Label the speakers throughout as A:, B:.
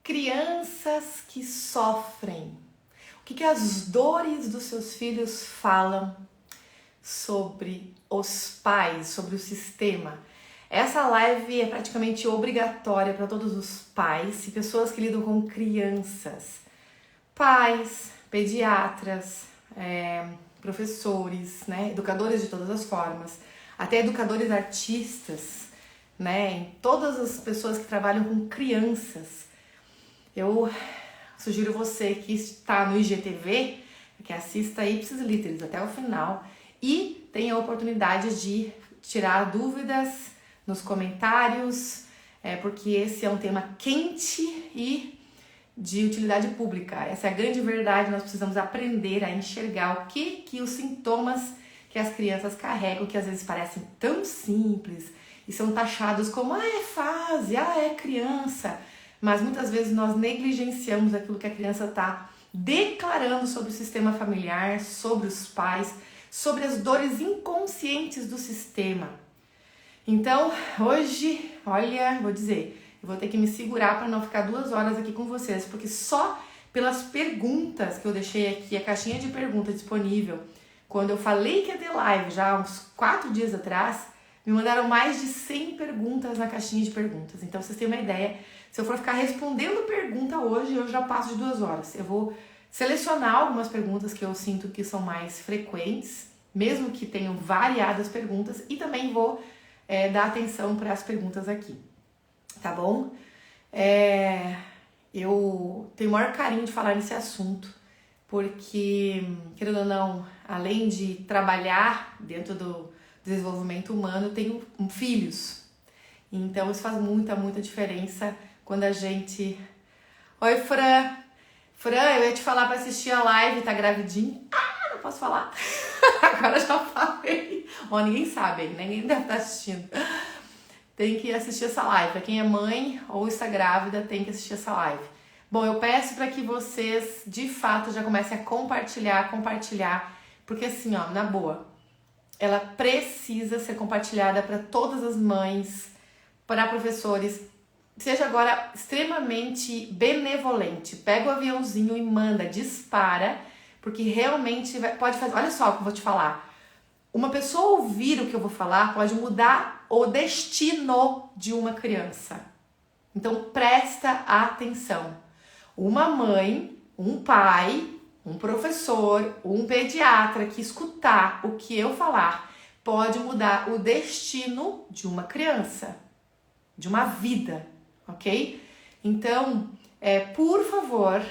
A: Crianças que sofrem. O que as dores dos seus filhos falam sobre os pais, sobre o sistema? Essa live é praticamente obrigatória para todos os pais e pessoas que lidam com crianças. Pais, pediatras, professores, né, educadores de todas as formas, até educadores artistas, né, em todas as pessoas que trabalham com crianças. Eu sugiro você que está no IGTV, que assista Ipsis Literis até o final e tenha a oportunidade de tirar dúvidas nos comentários, porque esse é um tema quente e de utilidade pública. Essa é a grande verdade, nós precisamos aprender a enxergar o que os sintomas que as crianças carregam, que às vezes parecem tão simples e são taxados como, é fase, é criança, mas muitas vezes nós negligenciamos aquilo que a criança está declarando sobre o sistema familiar, sobre os pais, sobre as dores inconscientes do sistema. Então, hoje, olha, vou dizer, eu vou ter que me segurar para não ficar 2 horas aqui com vocês, porque só pelas perguntas que eu deixei aqui, a caixinha de perguntas disponível, quando eu falei que ia ter live já há uns 4 dias atrás, me mandaram mais de 100 perguntas na caixinha de perguntas. Então, vocês têm uma ideia, se eu for ficar respondendo pergunta hoje, eu já passo de 2 horas. Eu vou selecionar algumas perguntas que eu sinto que são mais frequentes, mesmo que tenham variadas perguntas, e também vou dar atenção para as perguntas aqui, tá bom? Eu tenho o maior carinho de falar nesse assunto, porque, querendo ou não, além de trabalhar dentro do desenvolvimento humano, eu tenho filhos. Então, isso faz muita diferença quando a gente... Oi, Fran! Fran, eu ia te falar para assistir a live, tá gravidinha? Não posso falar. Agora já falei. Ninguém sabe, ninguém deve estar assistindo. Tem que assistir essa live. Para quem é mãe ou está grávida, tem que assistir essa live. Bom, eu peço para que vocês, de fato, já comecem a compartilhar, porque assim, na boa, ela precisa ser compartilhada para todas as mães, para professores. Seja agora extremamente benevolente. Pega o aviãozinho e manda, dispara, porque realmente pode fazer... Olha só o que eu vou te falar. Uma pessoa ouvir o que eu vou falar pode mudar o destino de uma criança. Então, presta atenção. Uma mãe, um pai, um professor, um pediatra que escutar o que eu falar pode mudar o destino de uma criança, de uma vida, ok? Então, por favor,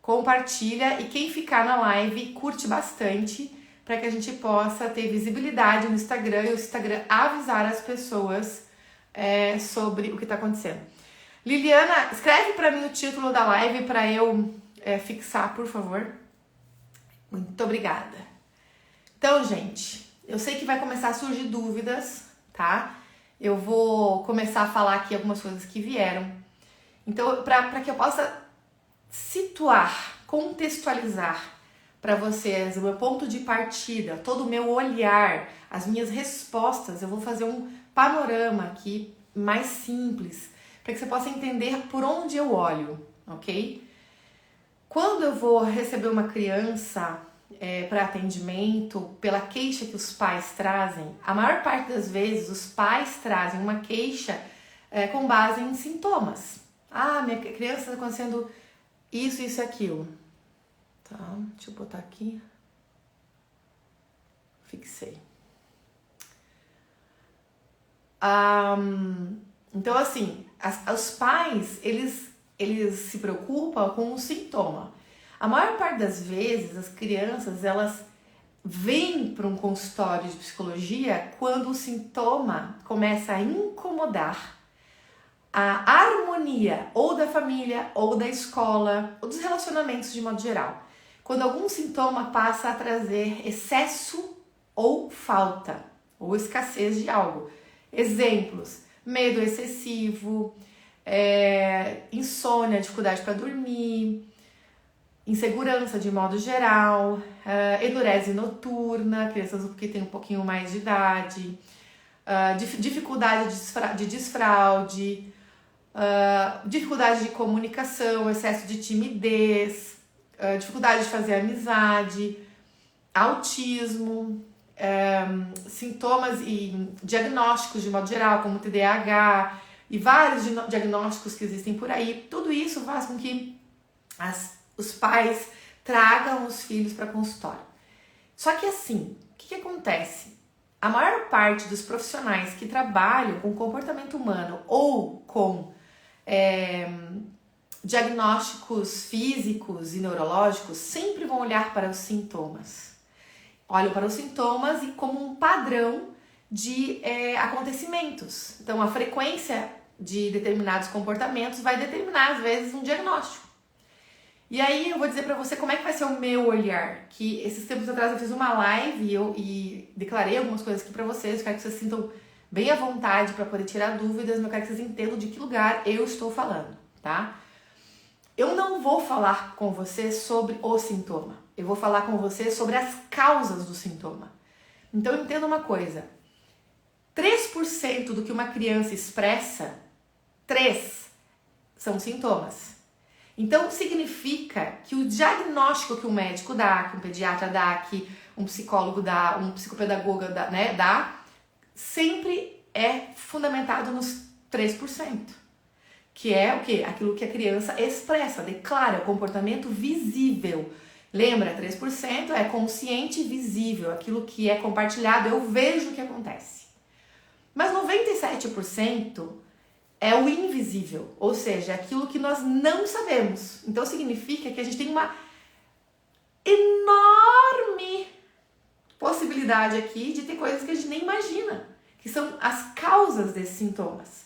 A: compartilha e quem ficar na live, curte bastante para que a gente possa ter visibilidade no Instagram e o Instagram avisar as pessoas sobre o que está acontecendo. Liliana, escreve para mim o título da live para eu fixar, por favor. Muito obrigada. Então, gente, eu sei que vai começar a surgir dúvidas, tá? Eu vou começar a falar aqui algumas coisas que vieram. Então, para que eu possa situar, contextualizar para vocês o meu ponto de partida, todo o meu olhar, as minhas respostas, eu vou fazer um panorama aqui mais simples, para que você possa entender por onde eu olho, ok? Quando eu vou receber uma criança para atendimento, pela queixa que os pais trazem, a maior parte das vezes os pais trazem uma queixa com base em sintomas. Minha criança está acontecendo isso e aquilo. Tá, deixa eu botar aqui. Fixei. Então, assim, os pais, eles se preocupam com o sintoma. A maior parte das vezes, as crianças, elas vêm para um consultório de psicologia quando o sintoma começa a incomodar a harmonia ou da família, ou da escola, ou dos relacionamentos de modo geral. Quando algum sintoma passa a trazer excesso ou falta, ou escassez de algo. Exemplos: medo excessivo, insônia, dificuldade para dormir, insegurança de modo geral, enurese noturna, crianças que têm um pouquinho mais de idade, dificuldade de desfraude, dificuldade de comunicação, excesso de timidez, dificuldade de fazer amizade, autismo, sintomas e diagnósticos de modo geral, como TDAH e vários diagnósticos que existem por aí. Tudo isso faz com que os pais tragam os filhos para consultório. Só que assim, o que acontece? A maior parte dos profissionais que trabalham com comportamento humano ou com diagnósticos físicos e neurológicos sempre vão olhar para os sintomas. Olham para os sintomas e como um padrão de acontecimentos. Então, a frequência de determinados comportamentos vai determinar, às vezes, um diagnóstico. E aí eu vou dizer pra você como é que vai ser o meu olhar. Que esses tempos atrás eu fiz uma live e declarei algumas coisas aqui pra vocês. Eu quero que vocês sintam bem à vontade pra poder tirar dúvidas, mas eu quero que vocês entendam de que lugar eu estou falando, tá? Eu não vou falar com você sobre o sintoma. Eu vou falar com você sobre as causas do sintoma. Então entenda uma coisa. 3% do que uma criança expressa, 3 são sintomas. Então, significa que o diagnóstico que um médico dá, que um pediatra dá, que um psicólogo dá, um psicopedagogo dá, sempre é fundamentado nos 3%. Que é o quê? Aquilo que a criança expressa, declara, o comportamento visível. Lembra, 3% é consciente e visível, aquilo que é compartilhado, eu vejo o que acontece. Mas 97% é o invisível, ou seja, aquilo que nós não sabemos. Então significa que a gente tem uma enorme possibilidade aqui de ter coisas que a gente nem imagina, que são as causas desses sintomas.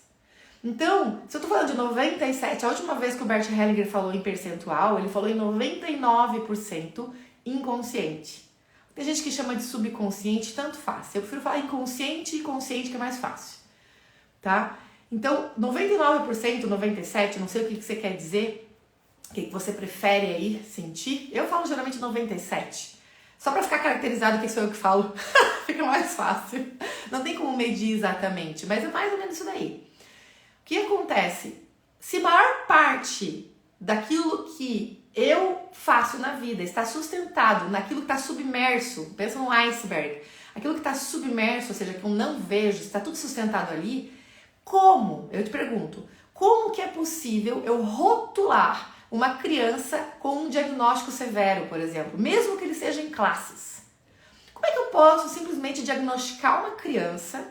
A: Então, se eu tô falando de 97, a última vez que o Bert Hellinger falou em percentual, ele falou em 99% inconsciente. Tem gente que chama de subconsciente, tanto faz. Eu prefiro falar inconsciente e consciente, que é mais fácil, tá? Então, 99%, 97%, não sei o que você quer dizer, o que você prefere aí sentir. Eu falo geralmente 97%. Só para ficar caracterizado que sou eu que falo, fica mais fácil. Não tem como medir exatamente, mas é mais ou menos isso daí. O que acontece? Se a maior parte daquilo que eu faço na vida está sustentado naquilo que está submerso, pensa num iceberg, aquilo que está submerso, ou seja, que eu não vejo, está tudo sustentado ali, como, eu te pergunto, como que é possível eu rotular uma criança com um diagnóstico severo, por exemplo, mesmo que ele seja em classes? Como é que eu posso simplesmente diagnosticar uma criança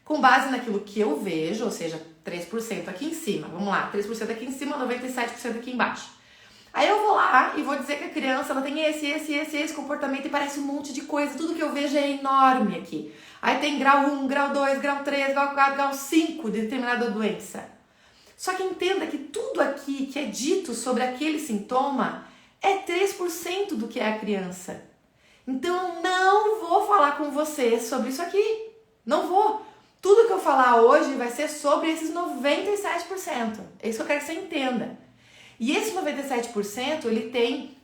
A: com base naquilo que eu vejo, ou seja, 3% aqui em cima, vamos lá, 3% aqui em cima, 97% aqui embaixo. Aí eu vou lá e vou dizer que a criança ela tem esse comportamento e parece um monte de coisa, tudo que eu vejo é enorme aqui. Aí tem grau 1, grau 2, grau 3, grau 4, grau 5 de determinada doença. Só que entenda que tudo aqui que é dito sobre aquele sintoma é 3% do que é a criança. Então não vou falar com você sobre isso aqui. Não vou. Tudo que eu falar hoje vai ser sobre esses 97%. É isso que eu quero que você entenda. E esse 97%, ele tem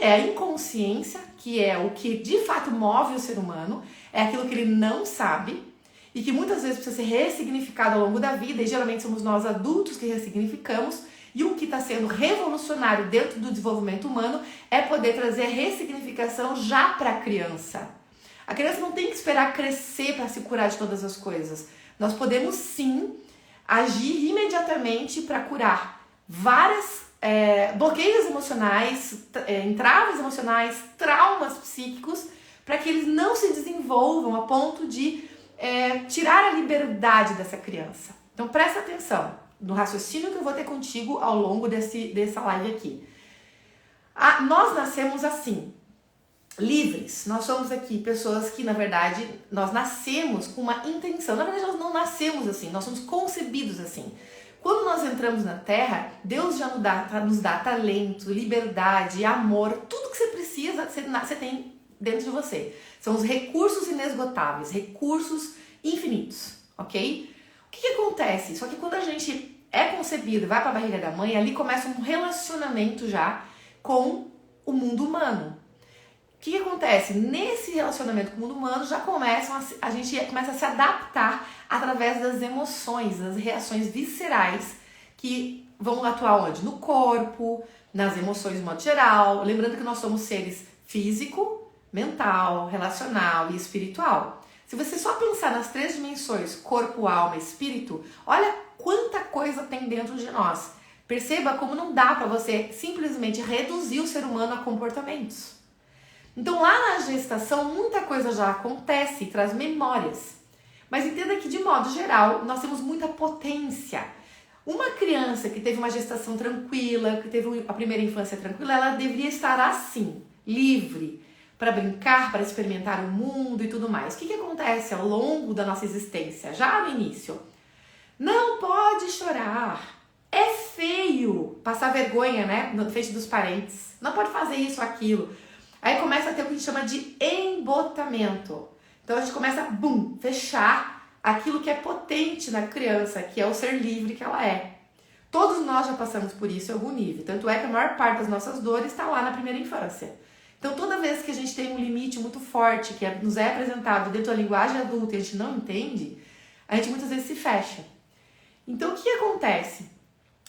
A: a inconsciência, que é o que de fato move o ser humano, é aquilo que ele não sabe e que muitas vezes precisa ser ressignificado ao longo da vida, e geralmente somos nós adultos que ressignificamos, e o que está sendo revolucionário dentro do desenvolvimento humano é poder trazer a ressignificação já para a criança. A criança não tem que esperar crescer para se curar de todas as coisas. Nós podemos sim agir imediatamente para curar vários bloqueios emocionais, entraves emocionais, traumas psíquicos, para que eles não se desenvolvam a ponto de tirar a liberdade dessa criança. Então presta atenção no raciocínio que eu vou ter contigo ao longo dessa live aqui. Nós nascemos assim, livres. Nós somos aqui pessoas que, na verdade, nós nascemos com uma intenção. Na verdade, nós não nascemos assim, nós somos concebidos assim. Quando nós entramos na Terra, Deus já nos dá talento, liberdade, amor, tudo que você precisa, você tem dentro de você. São os recursos inesgotáveis, recursos infinitos, ok? O que acontece? Só que quando a gente é concebido, vai para a barriga da mãe, ali começa um relacionamento já com o mundo humano. O que acontece? Nesse relacionamento com o mundo humano, a gente começa a se adaptar através das emoções, das reações viscerais que vão atuar onde? No corpo, nas emoções de modo geral. Lembrando que nós somos seres físico, mental, relacional e espiritual. Se você só pensar nas 3 dimensões, corpo, alma e espírito, olha quanta coisa tem dentro de nós. Perceba como não dá para você simplesmente reduzir o ser humano a comportamentos. Então lá na gestação muita coisa já acontece e traz memórias. Mas entenda que de modo geral nós temos muita potência. Uma criança que teve uma gestação tranquila, que teve a primeira infância tranquila, ela deveria estar assim, livre, para brincar, para experimentar o mundo e tudo mais. O que acontece ao longo da nossa existência, já no início? Não pode chorar. É feio passar vergonha, né, no frente dos parentes. Não pode fazer isso ou aquilo. Aí começa a ter o que a gente chama de embotamento. Então a gente começa a, fechar aquilo que é potente na criança, que é o ser livre que ela é. Todos nós já passamos por isso em algum nível. Tanto é que a maior parte das nossas dores está lá na primeira infância. Então toda vez que a gente tem um limite muito forte, que nos é apresentado dentro da linguagem adulta e a gente não entende, a gente muitas vezes se fecha. Então o que acontece?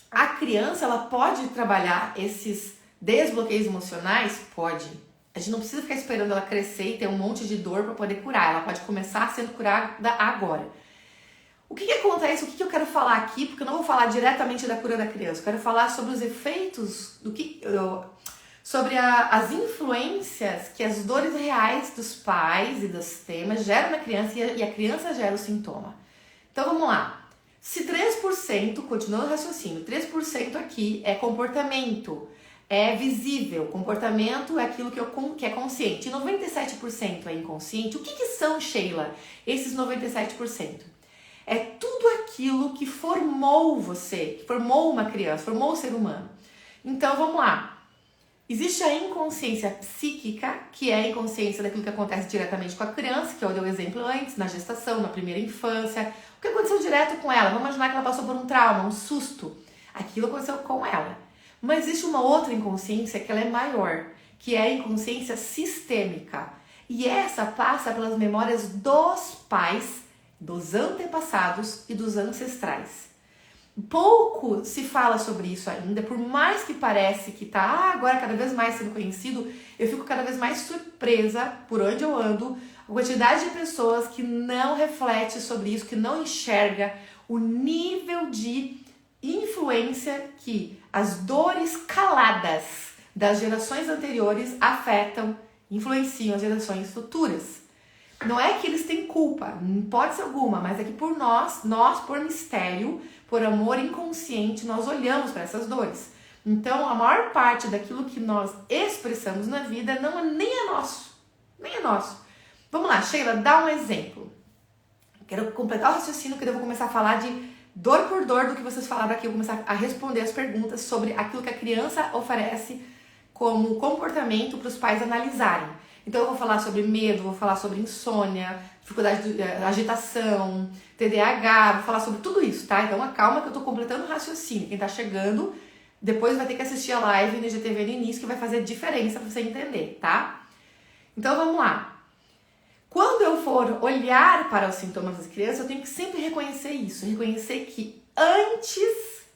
A: A criança, ela pode trabalhar esses desbloqueios emocionais? Pode. A gente não precisa ficar esperando ela crescer e ter um monte de dor para poder curar. Ela pode começar sendo curada agora. O que acontece? O que eu quero falar aqui? Porque eu não vou falar diretamente da cura da criança. Eu quero falar sobre os efeitos, sobre as influências que as dores reais dos pais e dos temas geram na criança e a criança gera o sintoma. Então vamos lá. Se 3%, continuando o raciocínio, 3% aqui é comportamento, é visível, comportamento é aquilo que é consciente, e 97% é inconsciente. O que são, Sheila, esses 97%? É tudo aquilo que formou você, que formou uma criança, formou o ser humano. Então vamos lá. Existe a inconsciência psíquica, que é a inconsciência daquilo que acontece diretamente com a criança, que eu dei o exemplo antes, na gestação, na primeira infância. O que aconteceu direto com ela? Vamos imaginar que ela passou por um trauma, um susto. Aquilo aconteceu com ela. Mas existe uma outra inconsciência que ela é maior, que é a inconsciência sistêmica. E essa passa pelas memórias dos pais, dos antepassados e dos ancestrais. Pouco se fala sobre isso ainda, por mais que parece que está agora cada vez mais sendo conhecido, eu fico cada vez mais surpresa por onde eu ando, a quantidade de pessoas que não reflete sobre isso, que não enxerga o nível de influência que as dores caladas das gerações anteriores afetam, influenciam as gerações futuras. Não é que eles têm culpa, não pode ser alguma, mas é que por nós por mistério, por amor inconsciente, nós olhamos para essas dores. Então, a maior parte daquilo que nós expressamos na vida nem é nosso. Nem é nosso. Vamos lá, Sheila, dá um exemplo. Quero completar o raciocínio, que eu vou começar a falar de dor por dor do que vocês falaram aqui. Eu vou começar a responder as perguntas sobre aquilo que a criança oferece como comportamento para os pais analisarem. Então eu vou falar sobre medo, vou falar sobre insônia, dificuldade de agitação, TDAH, vou falar sobre tudo isso, tá? Então acalma que eu tô completando o raciocínio. Quem tá chegando, depois vai ter que assistir a live no IGTV no início, que vai fazer diferença para você entender, tá? Então vamos lá. Quando eu for olhar para os sintomas das crianças, eu tenho que sempre reconhecer isso. Reconhecer que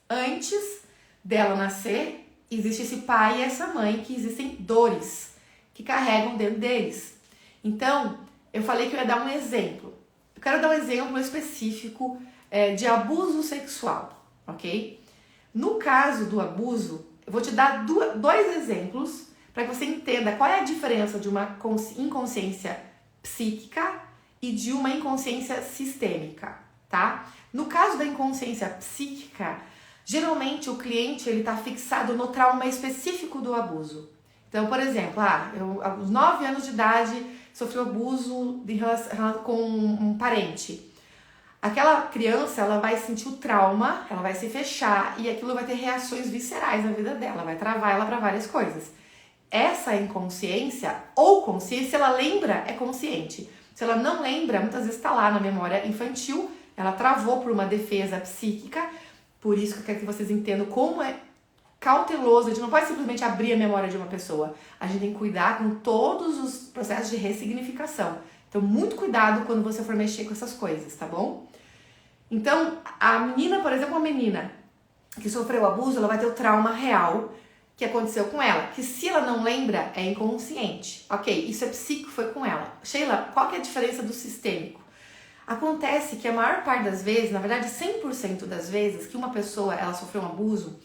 A: antes dela nascer, existe esse pai e essa mãe, que existem dores que carregam dentro deles. Então, eu falei que eu ia dar um exemplo. Eu quero dar um exemplo específico de abuso sexual, ok? No caso do abuso, eu vou te dar dois exemplos para que você entenda qual é a diferença de uma inconsciência psíquica e de uma inconsciência sistêmica, tá? No caso da inconsciência psíquica, geralmente o cliente ele tá fixado no trauma específico do abuso. Então, por exemplo, eu aos 9 anos de idade sofri abuso com um parente. Aquela criança, ela vai sentir o trauma, ela vai se fechar e aquilo vai ter reações viscerais na vida dela, vai travar ela para várias coisas. Essa inconsciência ou consciência, se ela lembra, é consciente. Se ela não lembra, muitas vezes está lá na memória infantil, ela travou por uma defesa psíquica, por isso que eu quero que vocês entendam como é cauteloso, a gente não pode simplesmente abrir a memória de uma pessoa, a gente tem que cuidar com todos os processos de ressignificação. Então, muito cuidado quando você for mexer com essas coisas, tá bom? Então, a menina, por exemplo, uma menina, que sofreu abuso, ela vai ter o trauma real que aconteceu com ela, que se ela não lembra, é inconsciente. Ok, isso é psíquico, foi com ela. Sheila, qual que é a diferença do sistêmico? Acontece que a maior parte das vezes, na verdade 100% das vezes que uma pessoa ela sofreu um abuso,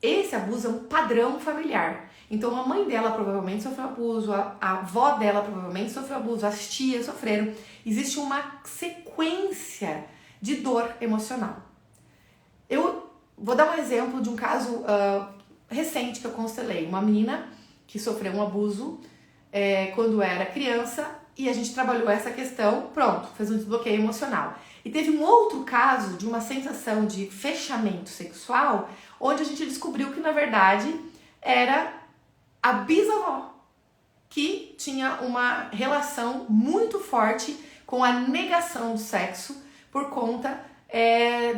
A: esse abuso é um padrão familiar. Então a mãe dela provavelmente sofreu abuso, a avó dela provavelmente sofreu abuso, as tias sofreram. Existe uma sequência de dor emocional. Eu vou dar um exemplo de um caso recente que eu constelei. Uma menina que sofreu um abuso quando era criança e a gente trabalhou essa questão, pronto, fez um desbloqueio emocional. E teve um outro caso de uma sensação de fechamento sexual, onde a gente descobriu que na verdade era a bisavó que tinha uma relação muito forte com a negação do sexo por conta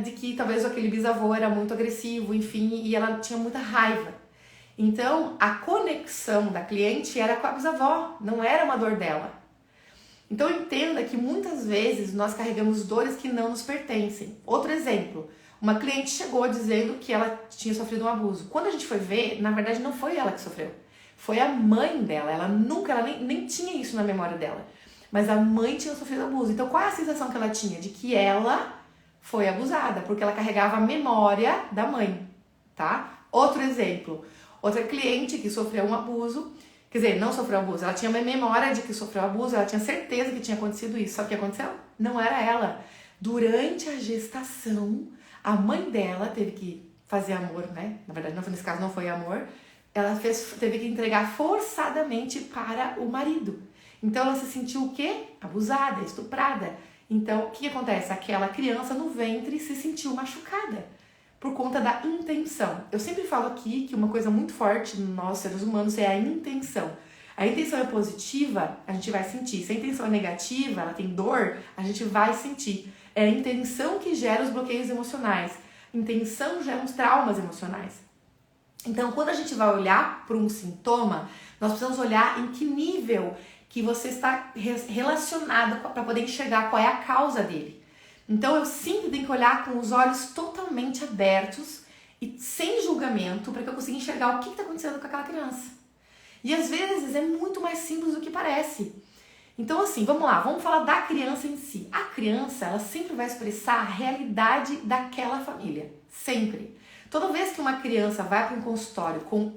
A: de que talvez aquele bisavô era muito agressivo, enfim, e ela tinha muita raiva. Então, a conexão da cliente era com a bisavó, não era uma dor dela. Então, entenda que muitas vezes nós carregamos dores que não nos pertencem. Outro exemplo, uma cliente chegou dizendo que ela tinha sofrido um abuso. Quando a gente foi ver, na verdade não foi ela que sofreu, foi a mãe dela. Ela nem tinha isso na memória dela, mas a mãe tinha sofrido abuso. Então, qual é a sensação que ela tinha? De que ela foi abusada, porque ela carregava a memória da mãe, tá? Outro exemplo, outra cliente que sofreu um abuso, quer dizer, não sofreu abuso, ela tinha uma memória de que sofreu abuso, ela tinha certeza que tinha acontecido isso. Sabe o que aconteceu? Não era ela. Durante a gestação, a mãe dela teve que fazer amor, né? Na verdade, nesse caso não foi amor. Ela teve que entregar forçadamente para o marido. Então, ela se sentiu o quê? Abusada, estuprada. Então, o que acontece? Aquela criança no ventre se sentiu machucada por conta da intenção. Eu sempre falo aqui que uma coisa muito forte nós, seres humanos, é a intenção. A intenção é positiva, a gente vai sentir. Se a intenção é negativa, ela tem dor, a gente vai sentir. É a intenção que gera os bloqueios emocionais. Intenção gera os traumas emocionais. Então, quando a gente vai olhar para um sintoma, nós precisamos olhar em que nível que você está relacionado para poder enxergar qual é a causa dele. Então, eu sempre tenho que olhar com os olhos totalmente abertos e sem julgamento para que eu consiga enxergar o que está acontecendo com aquela criança. E às vezes é muito mais simples do que parece. Então, assim, vamos lá, vamos falar da criança em si. A criança, ela sempre vai expressar a realidade daquela família. Sempre. Toda vez que uma criança vai para um consultório com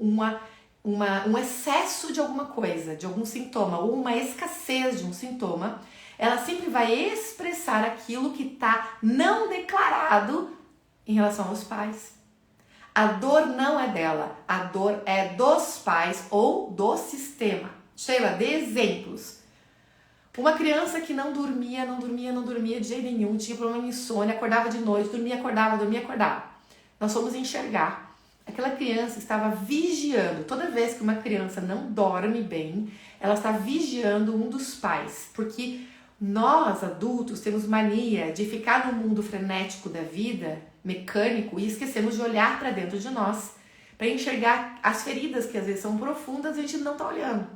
A: um excesso de alguma coisa, de algum sintoma, ou uma escassez de um sintoma, ela sempre vai expressar aquilo que está não declarado em relação aos pais. A dor não é dela, a dor é dos pais ou do sistema. Sheila, dê exemplos. Uma criança que não dormia de jeito nenhum, tinha problema de insônia, acordava de noite, dormia, acordava. Nós fomos enxergar. Aquela criança estava vigiando. Toda vez que uma criança não dorme bem, ela está vigiando um dos pais. Porque nós, adultos, temos mania de ficar no mundo frenético da vida, mecânico, e esquecemos de olhar para dentro de nós, para enxergar as feridas que às vezes são profundas e a gente não está olhando.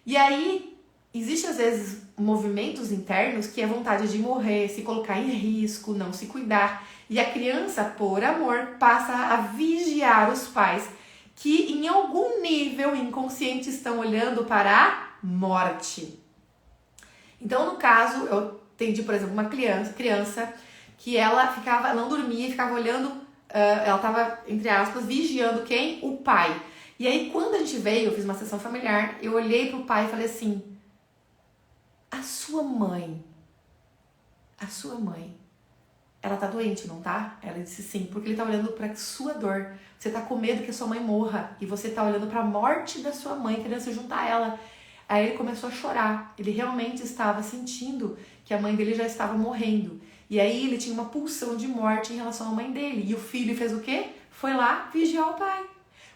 A: E aí, existe às vezes movimentos internos que é vontade de morrer, se colocar em risco, não se cuidar. E a criança, por amor, passa a vigiar os pais que em algum nível inconsciente estão olhando para a morte. Então, no caso, eu atendi, por exemplo, uma criança que ela não dormia e ficava olhando, ela estava, entre aspas, vigiando quem? O pai. E aí, quando a gente veio, eu fiz uma sessão familiar, eu olhei pro pai e falei assim, a sua mãe, ela tá doente, não tá? Ela disse sim, porque ele tá olhando pra sua dor. Você tá com medo que a sua mãe morra e você tá olhando pra morte da sua mãe, querendo se juntar a ela. Aí ele começou a chorar. Ele realmente estava sentindo que a mãe dele já estava morrendo. E aí ele tinha uma pulsão de morte em relação à mãe dele. E o filho fez o quê? Foi lá vigiar o pai.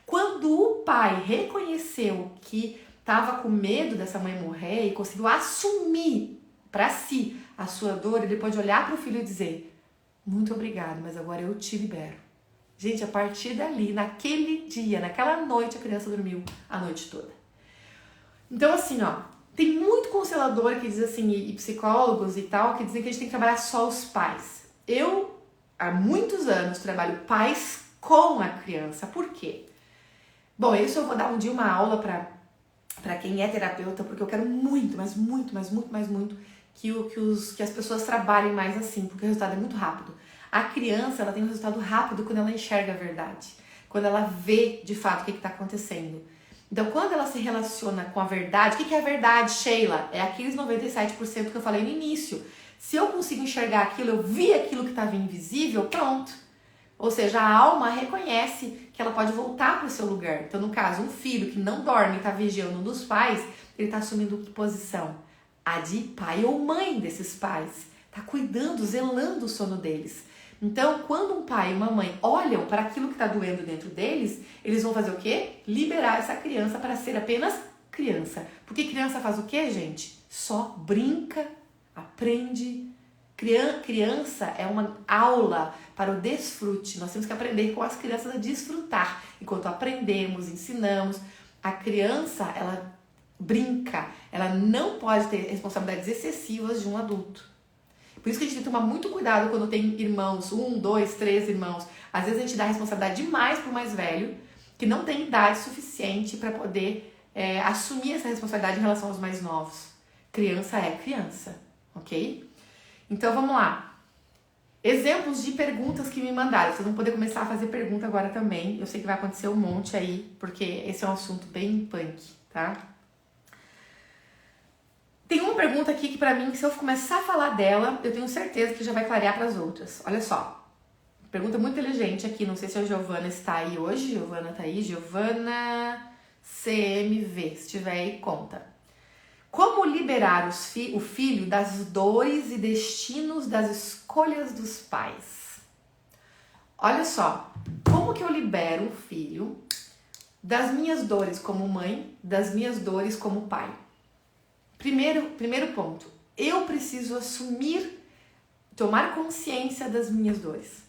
A: Quando o pai reconheceu que estava com medo dessa mãe morrer e conseguiu assumir para si a sua dor, ele pode olhar para o filho e dizer, muito obrigado, mas agora eu te libero. Gente, a partir dali, naquele dia, naquela noite, a criança dormiu a noite toda. Então, assim, ó, tem muito constelador que diz assim, e psicólogos e tal, que dizem que a gente tem que trabalhar só os pais. Eu, há muitos anos, trabalho pais com a criança. Por quê? Bom, isso eu vou dar um dia uma aula para quem é terapeuta, porque eu quero muito, mas muito que as pessoas trabalhem mais assim, porque o resultado é muito rápido. A criança, ela tem um resultado rápido quando ela enxerga a verdade, quando ela vê de fato o que está acontecendo. Então, quando ela se relaciona com a verdade, o que é a verdade, Sheila? É aqueles 97% que eu falei no início. Se eu consigo enxergar aquilo, eu vi aquilo que estava invisível, pronto. Ou seja, a alma reconhece que ela pode voltar para o seu lugar. Então, no caso, um filho que não dorme e está vigiando um dos pais, ele está assumindo que posição? A de pai ou mãe desses pais. Está cuidando, zelando o sono deles. Então, quando um pai e uma mãe olham para aquilo que está doendo dentro deles, eles vão fazer o quê? Liberar essa criança para ser apenas criança. Porque criança faz o quê, gente? Só brinca, aprende. Criança é uma aula para o desfrute. Nós temos que aprender com as crianças a desfrutar. Enquanto aprendemos, ensinamos, a criança, ela brinca. Ela não pode ter responsabilidades excessivas de um adulto. Por isso que a gente tem que tomar muito cuidado quando tem irmãos, 1, 2, 3 irmãos. Às vezes a gente dá responsabilidade demais pro mais velho, que não tem idade suficiente para poder assumir essa responsabilidade em relação aos mais novos. Criança é criança, ok? Então vamos lá. Exemplos de perguntas que me mandaram. Vocês vão poder começar a fazer pergunta agora também. Eu sei que vai acontecer um monte aí, porque esse é um assunto bem punk, tá? Tem uma pergunta aqui que pra mim, se eu começar a falar dela, eu tenho certeza que já vai clarear pras outras. Olha só. Pergunta muito inteligente aqui. Não sei se a Giovana está aí hoje. Giovana tá aí. Giovana CMV. Se estiver aí, conta. Como liberar o filho das dores e destinos das escolhas dos pais? Olha só. Como que eu libero o filho das minhas dores como mãe, das minhas dores como pai? Primeiro ponto, eu preciso assumir, tomar consciência das minhas dores.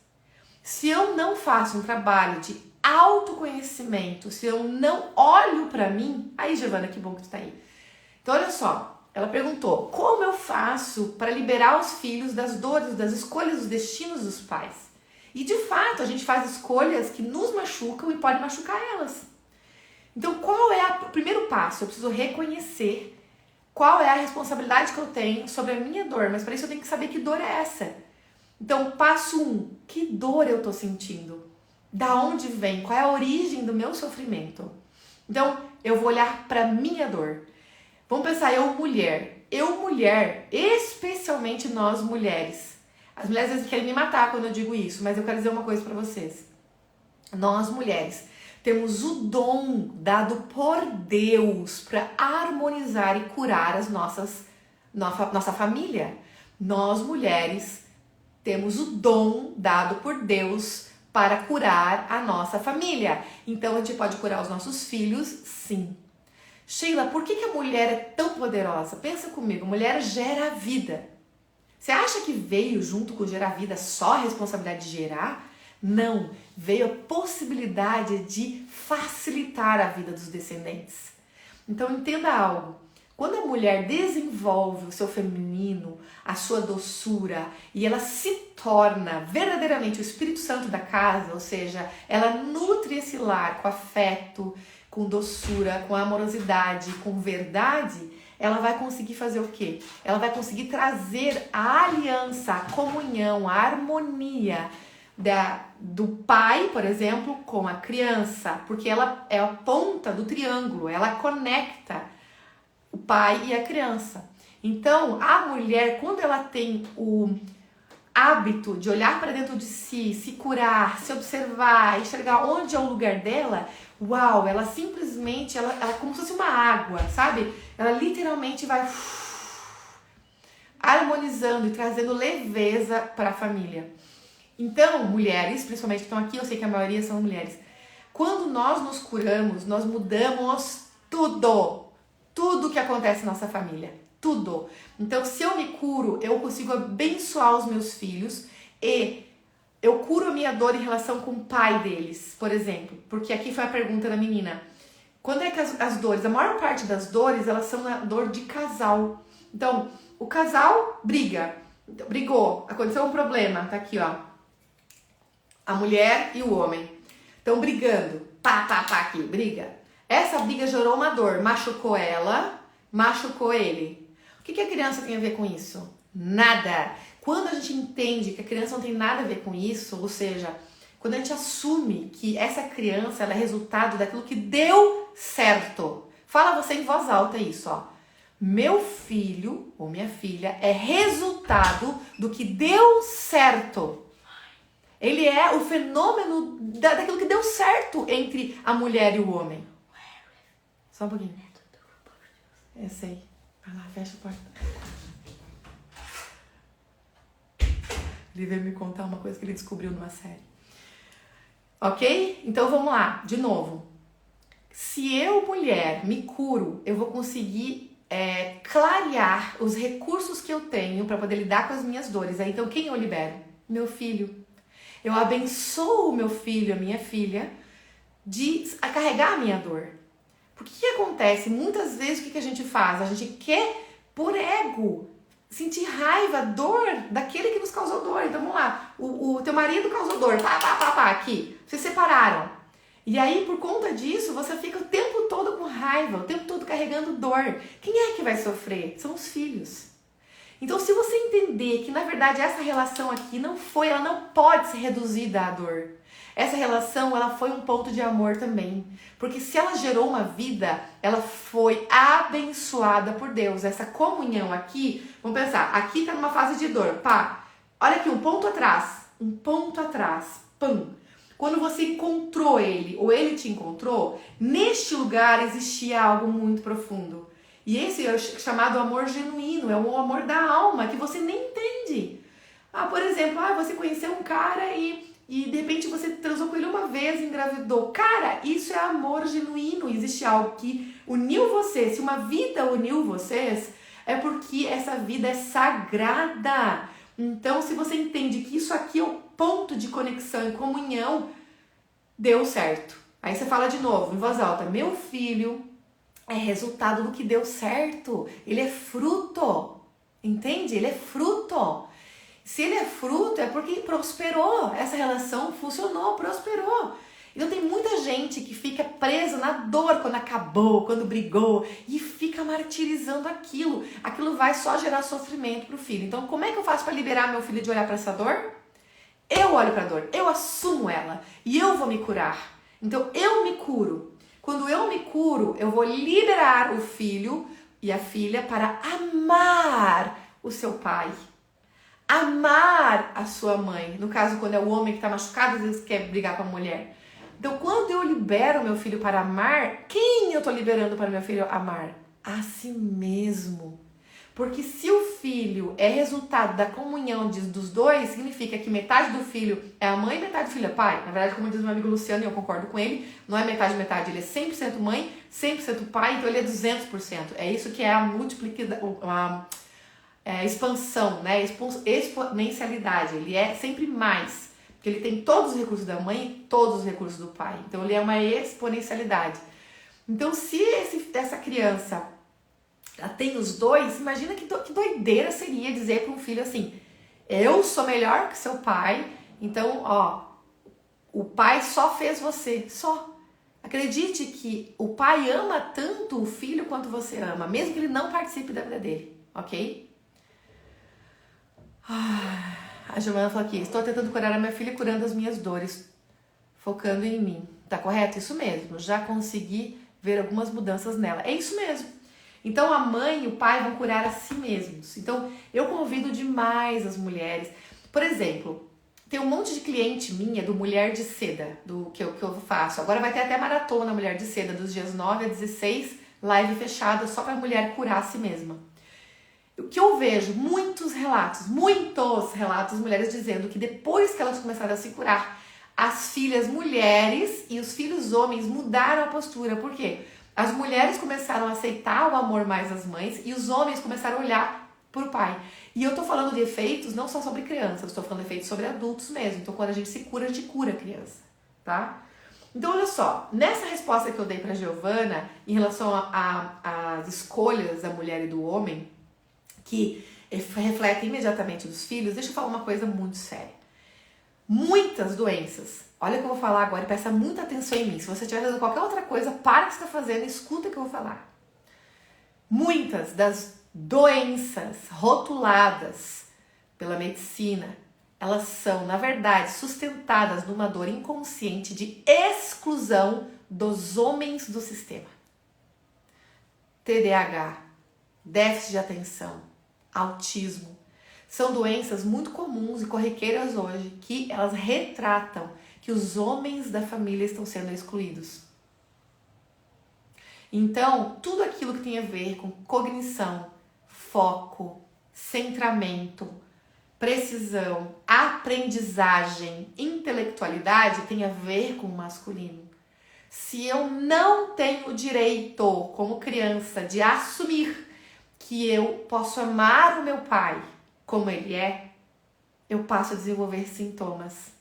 A: Se eu não faço um trabalho de autoconhecimento, se eu não olho pra mim, aí Giovana, que bom que tu tá aí. Então olha só, ela perguntou, como eu faço para liberar os filhos das dores, das escolhas, dos destinos dos pais? E de fato, a gente faz escolhas que nos machucam e podem machucar elas. Então qual é o primeiro passo? Eu preciso reconhecer qual é a responsabilidade que eu tenho sobre a minha dor, mas para isso eu tenho que saber que dor é essa. Então, passo 1, que dor eu tô sentindo? Da onde vem? Qual é a origem do meu sofrimento? Então, eu vou olhar para minha dor. Vamos pensar, eu mulher, especialmente nós mulheres. As mulheres às vezes querem me matar quando eu digo isso, mas eu quero dizer uma coisa para vocês. Nós mulheres temos o dom dado por Deus para harmonizar e curar nossa família. Nós, mulheres, temos o dom dado por Deus para curar a nossa família. Então, a gente pode curar os nossos filhos, sim. Sheila, por que a mulher é tão poderosa? Pensa comigo, mulher gera vida. Você acha que veio junto com gerar vida só a responsabilidade de gerar? Não, veio a possibilidade de facilitar a vida dos descendentes. Então entenda algo, quando a mulher desenvolve o seu feminino, a sua doçura, e ela se torna verdadeiramente o Espírito Santo da casa, ou seja, ela nutre esse lar com afeto, com doçura, com amorosidade, com verdade, ela vai conseguir fazer o quê? Ela vai conseguir trazer a aliança, a comunhão, a harmonia do pai, por exemplo, com a criança, porque ela é a ponta do triângulo, ela conecta o pai e a criança. Então, a mulher, quando ela tem o hábito de olhar para dentro de si, se curar, se observar, enxergar onde é o lugar dela, uau, ela simplesmente, ela é como se fosse uma água, sabe? Ela literalmente vai harmonizando e trazendo leveza para a família. Então, mulheres, principalmente que estão aqui, eu sei que a maioria são mulheres, quando nós nos curamos, nós mudamos tudo que acontece na nossa família, tudo. Então, se eu me curo, eu consigo abençoar os meus filhos e eu curo a minha dor em relação com o pai deles, por exemplo, porque aqui foi a pergunta da menina. Quando é que as dores, a maior parte das dores, elas são na dor de casal. Então, o casal brigou, aconteceu um problema, tá aqui, ó. A mulher e o homem. Estão brigando. Pá, pá, pá aqui, briga. Essa briga gerou uma dor. Machucou ela, machucou ele. O que a criança tem a ver com isso? Nada. Quando a gente entende que a criança não tem nada a ver com isso, ou seja, quando a gente assume que essa criança ela é resultado daquilo que deu certo. Fala você em voz alta isso, ó. Meu filho ou minha filha é resultado do que deu certo. Ele é o fenômeno daquilo que deu certo entre a mulher e o homem. Só um pouquinho. Eu sei. Vai lá, fecha a porta. Ele veio me contar uma coisa que ele descobriu numa série. Ok? Então vamos lá, de novo. Se eu, mulher, me curo, eu vou conseguir clarear os recursos que eu tenho para poder lidar com as minhas dores. Então quem eu libero? Meu filho. Eu abençoo o meu filho, a minha filha, a carregar a minha dor. Porque o que acontece? Muitas vezes o que a gente faz? A gente quer, por ego, sentir raiva, dor daquele que nos causou dor. Então vamos lá, o teu marido causou dor, aqui, vocês separaram. E aí por conta disso você fica o tempo todo com raiva, o tempo todo carregando dor. Quem é que vai sofrer? São os filhos. Então se você entender que na verdade essa relação aqui ela não pode ser reduzida à dor. Essa relação, ela foi um ponto de amor também. Porque se ela gerou uma vida, ela foi abençoada por Deus. Essa comunhão aqui, vamos pensar, aqui tá numa fase de dor, pá. Olha aqui, um ponto atrás, pam. Quando você encontrou ele, ou ele te encontrou, neste lugar existia algo muito profundo. E esse é chamado amor genuíno, é o amor da alma, que você nem entende. Por exemplo, você conheceu um cara e de repente você transou com ele uma vez e engravidou. Cara, isso é amor genuíno. Existe algo que uniu vocês. Se uma vida uniu vocês, é porque essa vida é sagrada. Então, se você entende que isso aqui é o ponto de conexão e comunhão, deu certo. Aí você fala de novo, em voz alta. Meu filho é resultado do que deu certo. Ele é fruto. Entende? Ele é fruto. Se ele é fruto, é porque prosperou. Essa relação funcionou, prosperou. Então tem muita gente que fica presa na dor quando acabou, quando brigou e fica martirizando aquilo. Aquilo vai só gerar sofrimento pro filho. Então como é que eu faço para liberar meu filho de olhar para essa dor? Eu olho para a dor, eu assumo ela e eu vou me curar. Então eu me curo. Quando eu me curo, eu vou liberar o filho e a filha para amar o seu pai. Amar a sua mãe. No caso, quando é o homem que está machucado, às vezes quer brigar com a mulher. Então, quando eu libero meu filho para amar, quem eu estou liberando para meu filho amar? A si mesmo. Porque se o filho é resultado da comunhão dos dois, significa que metade do filho é a mãe e metade do filho é pai. Na verdade, como diz meu amigo Luciano, e eu concordo com ele, não é metade, ele é 100% mãe, 100% pai, então ele é 200%. É isso que é a expansão, né? Exponencialidade. Ele é sempre mais, porque ele tem todos os recursos da mãe e todos os recursos do pai. Então ele é uma exponencialidade. Então se essa criança ela tem os dois, imagina que doideira seria dizer para um filho assim: eu sou melhor que seu pai, então o pai só fez você, só. Acredite que o pai ama tanto o filho quanto você ama, mesmo que ele não participe da vida dele, ok? A Giovana falou aqui: estou tentando curar a minha filha curando as minhas dores, focando em mim. Tá correto? Isso mesmo. Já consegui ver algumas mudanças nela. É isso mesmo. Então a mãe e o pai vão curar a si mesmos. Então eu convido demais as mulheres. Por exemplo, tem um monte de cliente minha do Mulher de Seda, do que eu faço. Agora vai ter até maratona Mulher de Seda, dos dias 9 a 16, live fechada só para a mulher curar a si mesma. O que eu vejo, muitos relatos, mulheres dizendo que depois que elas começaram a se curar, as filhas mulheres e os filhos homens mudaram a postura. Por quê? As mulheres começaram a aceitar o amor mais das mães e os homens começaram a olhar para o pai. E eu tô falando de efeitos não só sobre crianças, eu estou falando de efeitos sobre adultos mesmo. Então quando a gente se cura, a gente cura a criança, tá? Então olha só, nessa resposta que eu dei para Giovana em relação às escolhas da mulher e do homem, que refletem imediatamente dos filhos, deixa eu falar uma coisa muito séria. Muitas doenças olha o que eu vou falar agora e presta muita atenção em mim. Se você estiver fazendo qualquer outra coisa, para o que você está fazendo e escuta o que eu vou falar. Muitas das doenças rotuladas pela medicina, elas são, na verdade, sustentadas numa dor inconsciente de exclusão dos homens do sistema. TDAH, déficit de atenção, autismo, são doenças muito comuns e corriqueiras hoje que elas retratam que os homens da família estão sendo excluídos. Então, tudo aquilo que tem a ver com cognição, foco, centramento, precisão, aprendizagem, intelectualidade tem a ver com o masculino. Se eu não tenho o direito, como criança, de assumir que eu posso amar o meu pai como ele é, eu passo a desenvolver sintomas.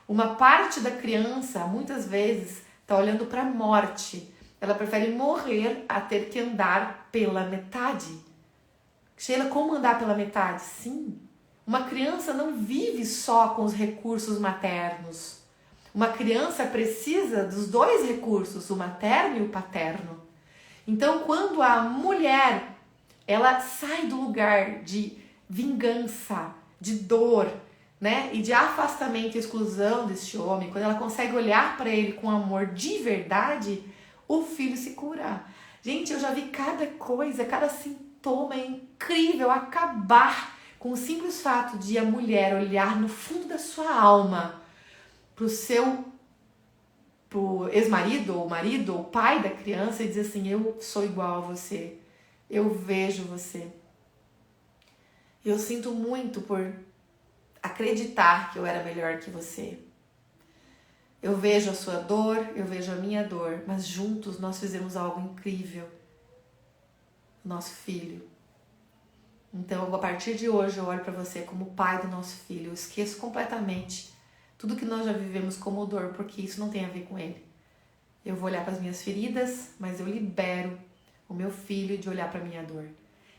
A: Uma parte da criança, muitas vezes, está olhando para a morte. Ela prefere morrer a ter que andar pela metade. Sheila, como andar pela metade? Sim. Uma criança não vive só com os recursos maternos. Uma criança precisa dos dois recursos, o materno e o paterno. Então, quando a mulher, ela sai do lugar de vingança, de dor, né, e de afastamento e exclusão desse homem, quando ela consegue olhar para ele com amor de verdade, o filho se cura. Gente, eu já vi cada coisa, cada sintoma incrível acabar com o simples fato de a mulher olhar no fundo da sua alma pro ex-marido, ou marido, ou pai da criança e dizer assim, eu sou igual a você, eu vejo você. Eu sinto muito por acreditar que eu era melhor que você. Eu vejo a sua dor, eu vejo a minha dor, mas juntos nós fizemos algo incrível. Nosso filho. Então, a partir de hoje, eu olho para você como pai do nosso filho. Eu esqueço completamente tudo que nós já vivemos como dor, porque isso não tem a ver com ele. Eu vou olhar para as minhas feridas, mas eu libero o meu filho de olhar para a minha dor.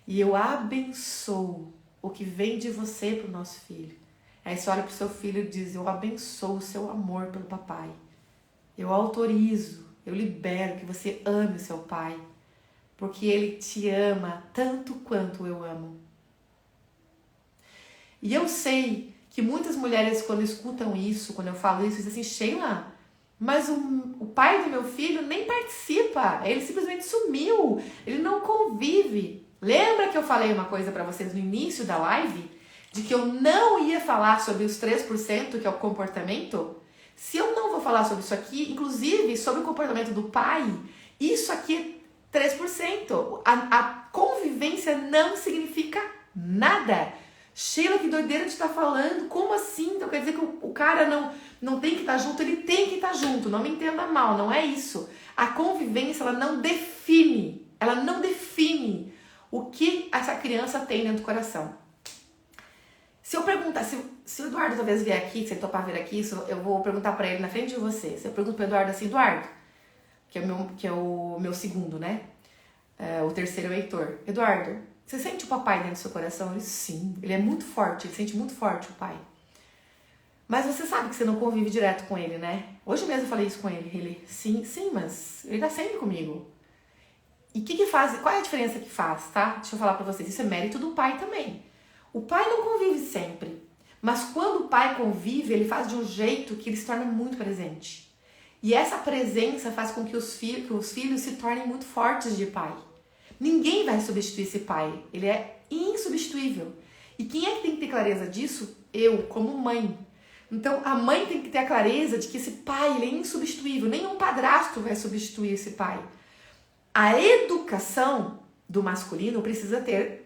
A: E eu abençoo o que vem de você para o nosso filho. Aí você olha para o seu filho e diz, eu abençoo o seu amor pelo papai. Eu autorizo, eu libero que você ame o seu pai, porque ele te ama tanto quanto eu amo. E eu sei que muitas mulheres, quando escutam isso, quando eu falo isso, dizem assim, Sheila, mas o pai do meu filho nem participa, ele simplesmente sumiu, ele não convive. Lembra que eu falei uma coisa para vocês no início da live? De que eu não ia falar sobre os 3%, que é o comportamento? Se eu não vou falar sobre isso aqui, inclusive sobre o comportamento do pai, isso aqui é 3%. A convivência não significa nada. Sheila, que doideira de estar falando. Como assim? Então quer dizer que o cara não tem que estar junto? Ele tem que estar junto. Não me entenda mal, não é isso. A convivência, ela não define o que essa criança tem dentro do coração. Se eu perguntar, se o Eduardo talvez vier aqui, se ele topar vir aqui, eu vou perguntar pra ele na frente de você. Se eu pergunto pro Eduardo assim, Eduardo, que é o meu segundo, né? O terceiro é o Heitor. Eduardo, você sente o papai dentro do seu coração? Ele, sim, ele é muito forte, ele sente muito forte o pai. Mas você sabe que você não convive direto com ele, né? Hoje mesmo eu falei isso com ele. Ele, sim, mas ele tá sempre comigo. E o que faz? Qual é a diferença que faz, tá? Deixa eu falar pra vocês. Isso é mérito do pai também. O pai não convive sempre. Mas quando o pai convive, ele faz de um jeito que ele se torna muito presente. E essa presença faz com que os filhos se tornem muito fortes de pai. Ninguém vai substituir esse pai. Ele é insubstituível. E quem é que tem que ter clareza disso? Eu, como mãe. Então, a mãe tem que ter a clareza de que esse pai ele é insubstituível. Nenhum padrasto vai substituir esse pai. A educação do masculino precisa ter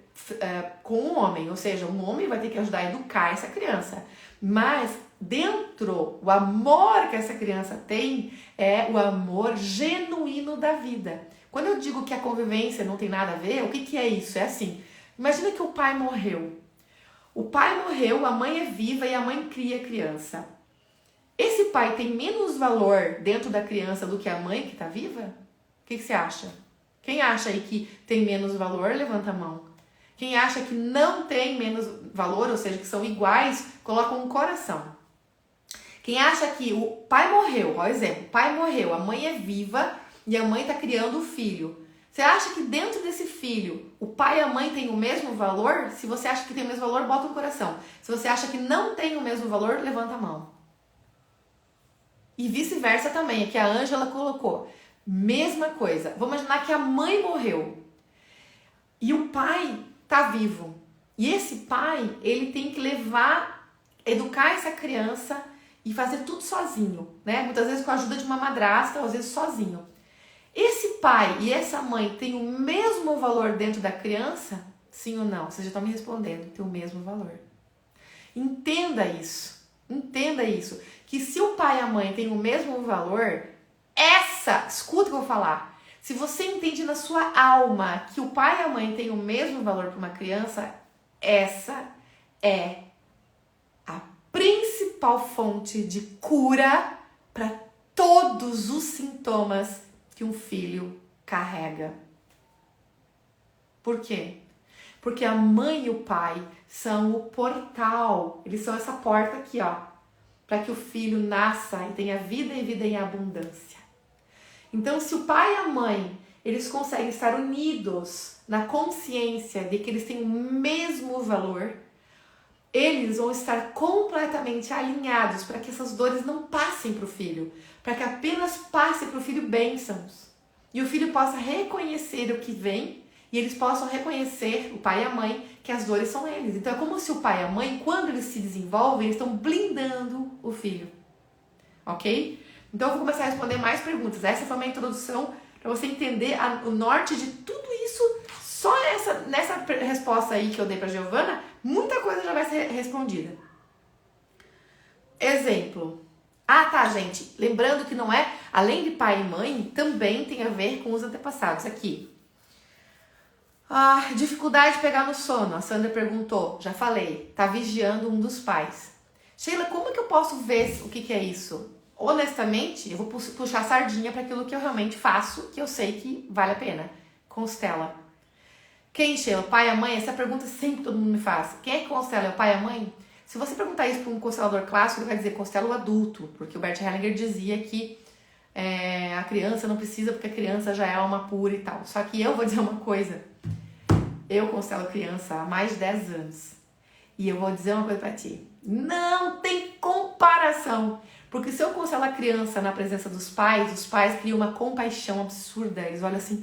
A: com um homem, ou seja, um homem vai ter que ajudar a educar essa criança. Mas dentro, o amor que essa criança tem é o amor genuíno da vida. Quando eu digo que a convivência não tem nada a ver, o que é isso? É assim, imagina que o pai morreu. O pai morreu, a mãe é viva e a mãe cria a criança. Esse pai tem menos valor dentro da criança do que a mãe que está viva? O que você acha? Quem acha aí que tem menos valor, levanta a mão. Quem acha que não tem menos valor, ou seja, que são iguais, coloca um coração. Quem acha que o pai morreu, ó exemplo, o pai morreu, a mãe é viva e a mãe está criando o filho. Você acha que dentro desse filho, o pai e a mãe têm o mesmo valor? Se você acha que tem o mesmo valor, bota no coração. Se você acha que não tem o mesmo valor, levanta a mão. E vice-versa também, aqui a Ângela colocou. Mesma coisa. Vamos imaginar que a mãe morreu e o pai tá vivo. E esse pai, ele tem que educar essa criança e fazer tudo sozinho, né? Muitas vezes com a ajuda de uma madrasta, às vezes sozinho. Esse pai e essa mãe têm o mesmo valor dentro da criança? Sim ou não? Vocês já estão me respondendo, tem o mesmo valor. Entenda isso. Entenda isso. Que se o pai e a mãe têm o mesmo valor, escuta o que eu vou falar. Se você entende na sua alma que o pai e a mãe têm o mesmo valor para uma criança, essa é a principal fonte de cura para todos os sintomas que um filho carrega. Por quê? Porque a mãe e o pai são o portal, eles são essa porta aqui, ó, para que o filho nasça e tenha vida e vida em abundância. Então, se o pai e a mãe, eles conseguem estar unidos na consciência de que eles têm o mesmo valor, eles vão estar completamente alinhados para que essas dores não passem para o filho, para que apenas passe para o filho bênçãos. E o filho possa reconhecer o que vem e eles possam reconhecer, o pai e a mãe, que as dores são eles. Então é como se o pai e a mãe, quando eles se desenvolvem, eles estão blindando o filho. Ok? Então eu vou começar a responder mais perguntas. Essa foi uma introdução para você entender o norte de tudo isso. Só nessa resposta aí que eu dei para Giovana, muita coisa já vai ser respondida. Exemplo. Ah, tá, gente. Lembrando que não é, além de pai e mãe, também tem a ver com os antepassados. Aqui. Dificuldade de pegar no sono. A Sandra perguntou. Já falei. Tá vigiando um dos pais. Sheila, como que eu posso ver o que é isso? Honestamente, eu vou puxar a sardinha para aquilo que eu realmente faço, que eu sei que vale a pena. Constela. Quem, Sheila? Pai e a mãe? Essa pergunta sempre todo mundo me faz. Quem é que constela? É o pai e a mãe? Se você perguntar isso para um constelador clássico, ele vai dizer constela o adulto, porque o Bert Hellinger dizia que a criança não precisa, porque a criança já é alma pura e tal. Só que eu vou dizer uma coisa. Eu constelo criança há mais de 10 anos. E eu vou dizer uma coisa para ti. Não tem comparação. Porque se eu constelo a criança na presença dos pais, os pais criam uma compaixão absurda. Eles olham assim,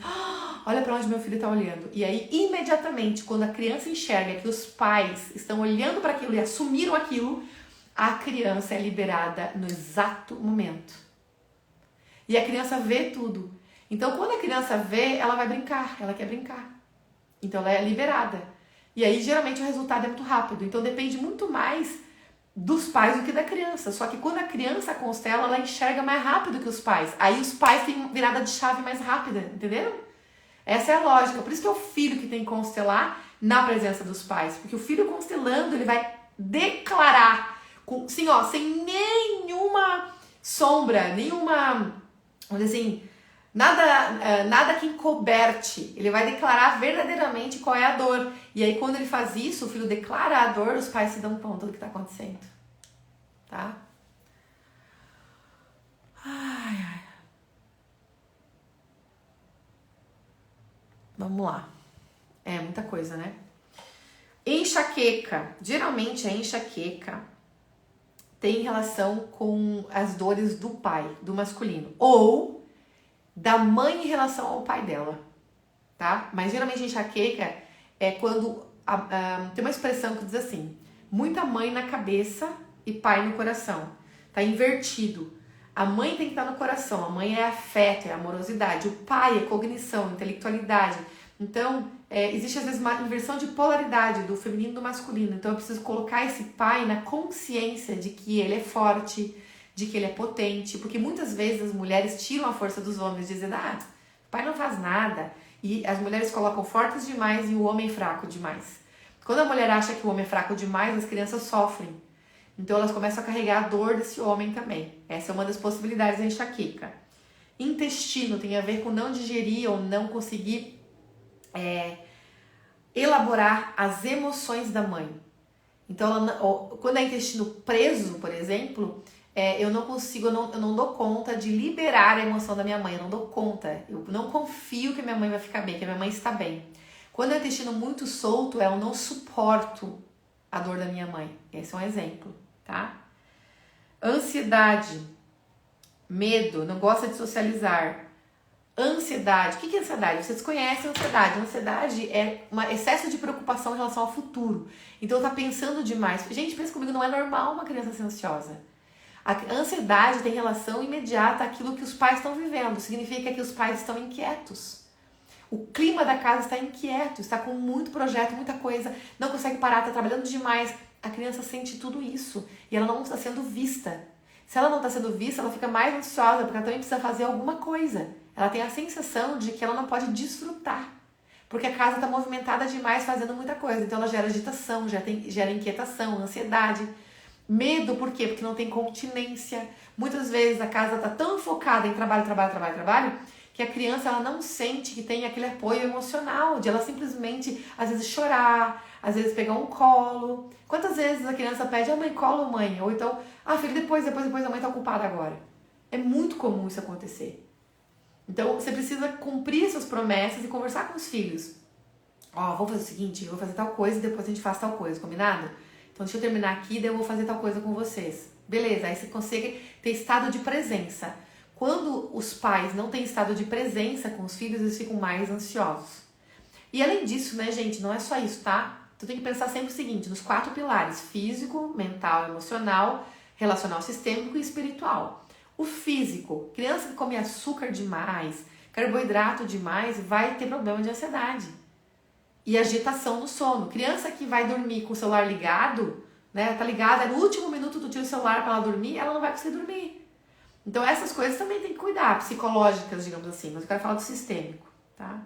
A: olha para onde meu filho está olhando. E aí, imediatamente, quando a criança enxerga que os pais estão olhando para aquilo e assumiram aquilo, a criança é liberada no exato momento. E a criança vê tudo. Então, quando a criança vê, ela vai brincar, ela quer brincar. Então, ela é liberada. E aí, geralmente, o resultado é muito rápido. Então, depende muito mais dos pais do que da criança. Só que quando a criança constela, ela enxerga mais rápido que os pais. Aí os pais têm virada de chave mais rápida, entenderam? Essa é a lógica. Por isso que é o filho que tem que constelar na presença dos pais. Porque o filho constelando, ele vai declarar, assim, ó, sem nenhuma sombra, nenhuma, vamos dizer assim, nada que encoberte. Ele vai declarar verdadeiramente qual é a dor. E aí, quando ele faz isso, o filho declara a dor, os pais se dão conta do que está acontecendo. Tá? Ai. Vamos lá. É muita coisa, né? Enxaqueca. Geralmente, a enxaqueca tem relação com as dores do pai, do masculino. Ou da mãe em relação ao pai dela, tá? Mas geralmente a enxaqueca é quando tem uma expressão que diz assim, muita mãe na cabeça e pai no coração. Tá invertido. A mãe tem que estar no coração, a mãe é afeto, é amorosidade, o pai é cognição, intelectualidade. Então, existe às vezes uma inversão de polaridade do feminino e do masculino. Então eu preciso colocar esse pai na consciência de que ele é forte, de que ele é potente, porque muitas vezes as mulheres tiram a força dos homens, dizendo, o pai não faz nada. E as mulheres colocam fortes demais e o homem fraco demais. Quando a mulher acha que o homem é fraco demais, as crianças sofrem. Então elas começam a carregar a dor desse homem também. Essa é uma das possibilidades da enxaqueca. Intestino tem a ver com não digerir ou não conseguir elaborar as emoções da mãe. Então, quando é intestino preso, por exemplo, eu não consigo, eu não dou conta de liberar a emoção da minha mãe, eu não dou conta, eu não confio que minha mãe vai ficar bem, que a minha mãe está bem. Quando é o intestino muito solto, eu não suporto a dor da minha mãe. Esse é um exemplo, tá? Ansiedade, medo, não gosta de socializar. Ansiedade, o que é ansiedade? Vocês conhecem a ansiedade. A ansiedade é um excesso de preocupação em relação ao futuro. Então tá pensando demais. Gente, pensa comigo, não é normal uma criança ser ansiosa. A ansiedade tem relação imediata àquilo que os pais estão vivendo. Significa que os pais estão inquietos. O clima da casa está inquieto, está com muito projeto, muita coisa, não consegue parar, está trabalhando demais. A criança sente tudo isso e ela não está sendo vista. Se ela não está sendo vista, ela fica mais ansiosa, porque ela também precisa fazer alguma coisa. Ela tem a sensação de que ela não pode desfrutar, porque a casa está movimentada demais, fazendo muita coisa. Então ela gera agitação, gera inquietação, ansiedade. Medo, por quê? Porque não tem continência. Muitas vezes a casa está tão focada em trabalho, que a criança ela não sente que tem aquele apoio emocional, de ela simplesmente, às vezes, chorar, às vezes pegar um colo. Quantas vezes a criança pede, mãe, colo, mãe? Ou então, filho, depois, a mãe tá ocupada agora. É muito comum isso acontecer. Então, você precisa cumprir suas promessas e conversar com os filhos. Vou fazer o seguinte, eu vou fazer tal coisa e depois a gente faz tal coisa, combinado? Então, deixa eu terminar aqui, daí eu vou fazer tal coisa com vocês. Beleza, aí você consegue ter estado de presença. Quando os pais não têm estado de presença com os filhos, eles ficam mais ansiosos. E além disso, né, gente, não é só isso, tá? Tu tem que pensar sempre o seguinte, nos 4 pilares: físico, mental, emocional, relacional, sistêmico e espiritual. O físico, criança que come açúcar demais, carboidrato demais, vai ter problema de ansiedade e agitação no sono. Criança que vai dormir com o celular ligado, né, tá ligada, no último minuto tu tira o celular para ela dormir, ela não vai conseguir dormir. Então essas coisas também tem que cuidar, psicológicas, digamos assim, mas eu quero falar do sistêmico, tá?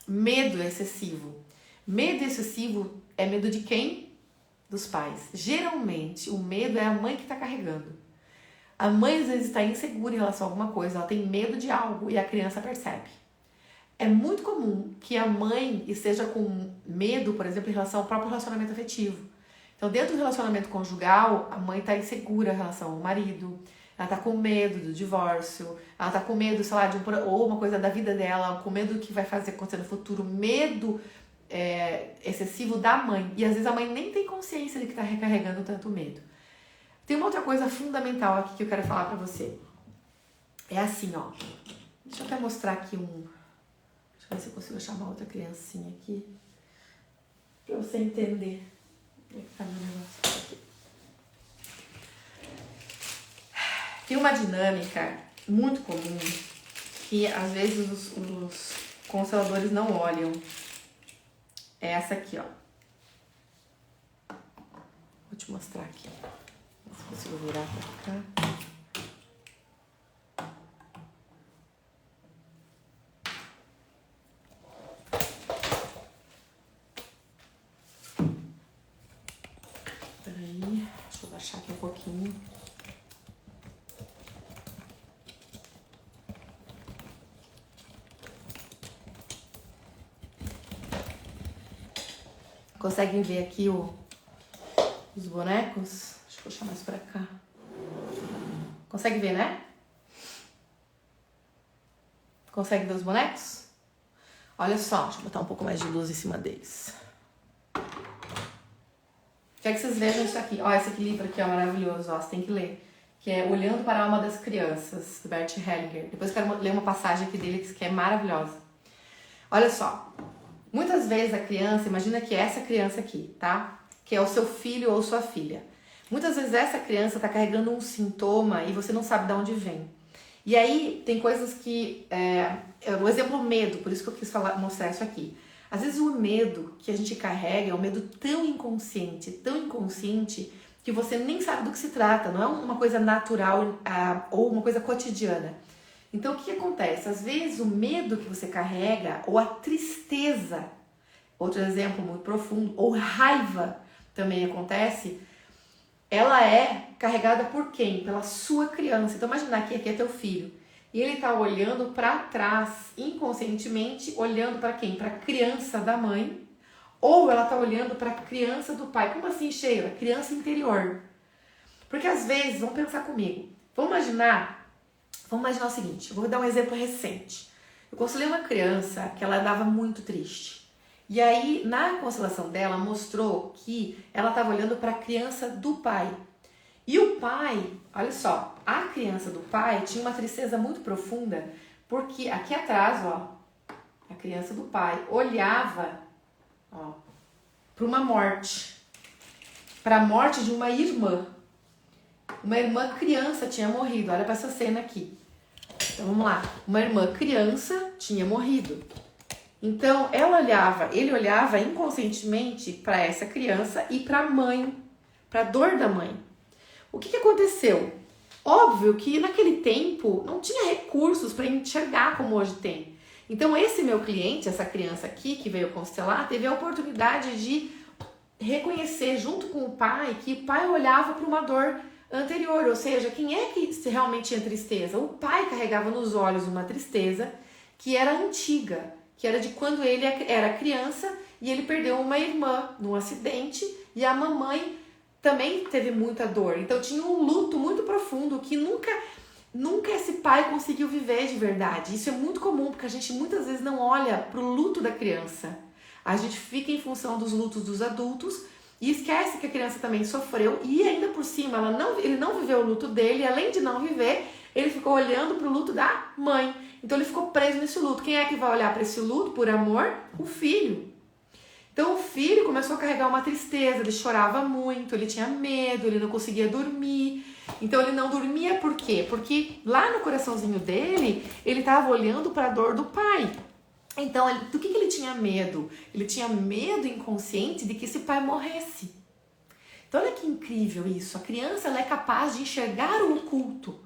A: Medo excessivo. Medo excessivo é medo de quem? Dos pais. Geralmente, o medo é a mãe que está carregando. A mãe às vezes está insegura em relação a alguma coisa, ela tem medo de algo e a criança percebe. É muito comum que a mãe esteja com medo, por exemplo, em relação ao próprio relacionamento afetivo. Então, dentro do relacionamento conjugal, a mãe está insegura em relação ao marido, ela está com medo do divórcio, ela está com medo, sei lá, ou uma coisa da vida dela, com medo do que vai fazer acontecer no futuro, medo excessivo da mãe. E às vezes a mãe nem tem consciência de que está recarregando tanto medo. Tem uma outra coisa fundamental aqui que eu quero falar pra você. É assim, ó. Deixa eu até mostrar aqui Deixa eu ver se eu consigo achar uma outra criancinha aqui. Pra você entender. Tá meu negócio aqui. Tem uma dinâmica muito comum que às vezes os consteladores não olham. É essa aqui, ó. Vou te mostrar aqui. Se consigo virar pra cá. Peraí, deixa eu baixar aqui um pouquinho. Conseguem ver aqui os bonecos? Deixa eu puxar mais pra cá. Consegue ver, né? Consegue ver os bonecos? Olha só, deixa eu botar um pouco mais de luz em cima deles. Quero que vocês vejam isso aqui. Ó, esse aqui livro aqui é maravilhoso, ó, você tem que ler. Que é Olhando para a Alma das Crianças, do Bert Hellinger. Depois eu quero ler uma passagem aqui dele que é maravilhosa. Olha só. Muitas vezes a criança, imagina que é essa criança aqui, tá? Que é o seu filho ou sua filha. Muitas vezes essa criança tá carregando um sintoma e você não sabe de onde vem. E aí tem coisas que... o exemplo medo, por isso que eu quis mostrar isso aqui. Às vezes o medo que a gente carrega é um medo tão inconsciente, que você nem sabe do que se trata. Não é uma coisa natural ou uma coisa cotidiana. Então, o que acontece? Às vezes, o medo que você carrega, ou a tristeza, outro exemplo muito profundo, ou raiva também acontece, ela é carregada por quem? Pela sua criança. Então, imagina que aqui é teu filho. E ele está olhando para trás, inconscientemente, olhando para quem? Para a criança da mãe, Ou ela está olhando para a criança do pai. Como assim, Sheila? Criança interior. Porque às vezes, vamos pensar comigo. Vamos imaginar o seguinte, eu vou dar um exemplo recente. Eu conselhei uma criança que ela andava muito triste. E aí, na constelação dela, mostrou que ela estava olhando para a criança do pai. E o pai, olha só, a criança do pai tinha uma tristeza muito profunda, porque aqui atrás, ó, a criança do pai olhava, ó, para uma morte, para a morte de uma irmã. Uma irmã criança tinha morrido, olha para essa cena aqui. Então vamos lá, uma irmã criança tinha morrido. Então ele olhava inconscientemente para essa criança e para a mãe, para a dor da mãe. O que aconteceu? Óbvio que naquele tempo não tinha recursos para enxergar como hoje tem. Então esse meu cliente, essa criança aqui que veio constelar, teve a oportunidade de reconhecer junto com o pai que o pai olhava para uma dor anterior, ou seja, quem é que realmente tinha tristeza? O pai carregava nos olhos uma tristeza que era antiga, que era de quando ele era criança e ele perdeu uma irmã num acidente e a mamãe também teve muita dor. Então tinha um luto muito profundo que nunca esse pai conseguiu viver de verdade. Isso é muito comum porque a gente muitas vezes não olha para o luto da criança. A gente fica em função dos lutos dos adultos e esquece que a criança também sofreu e ainda por cima ele não viveu o luto dele, e além de não viver, ele ficou olhando para o luto da mãe. Então ele ficou preso nesse luto. Quem é que vai olhar para esse luto por amor? O filho. Então o filho começou a carregar uma tristeza, ele chorava muito, ele tinha medo, ele não conseguia dormir. Então ele não dormia por quê? Porque lá no coraçãozinho dele, ele estava olhando para a dor do pai. Então, do que ele tinha medo? Ele tinha medo inconsciente de que esse pai morresse. Então, olha que incrível isso. A criança ela é capaz de enxergar o oculto.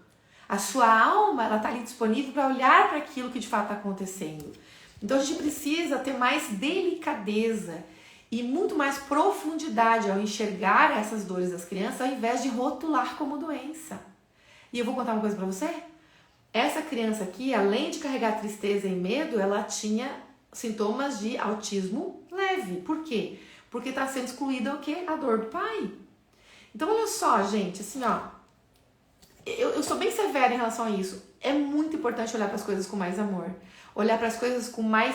A: A sua alma ela está ali disponível para olhar para aquilo que de fato está acontecendo. Então, a gente precisa ter mais delicadeza e muito mais profundidade ao enxergar essas dores das crianças, ao invés de rotular como doença. E eu vou contar uma coisa para você. Essa criança aqui, além de carregar tristeza e medo, ela tinha sintomas de autismo leve. Por quê? Porque está sendo excluída o quê? A dor do pai. Então, olha só, gente, assim, ó. Eu sou bem severa em relação a isso. É muito importante olhar para as coisas com mais amor. Olhar para as coisas com mais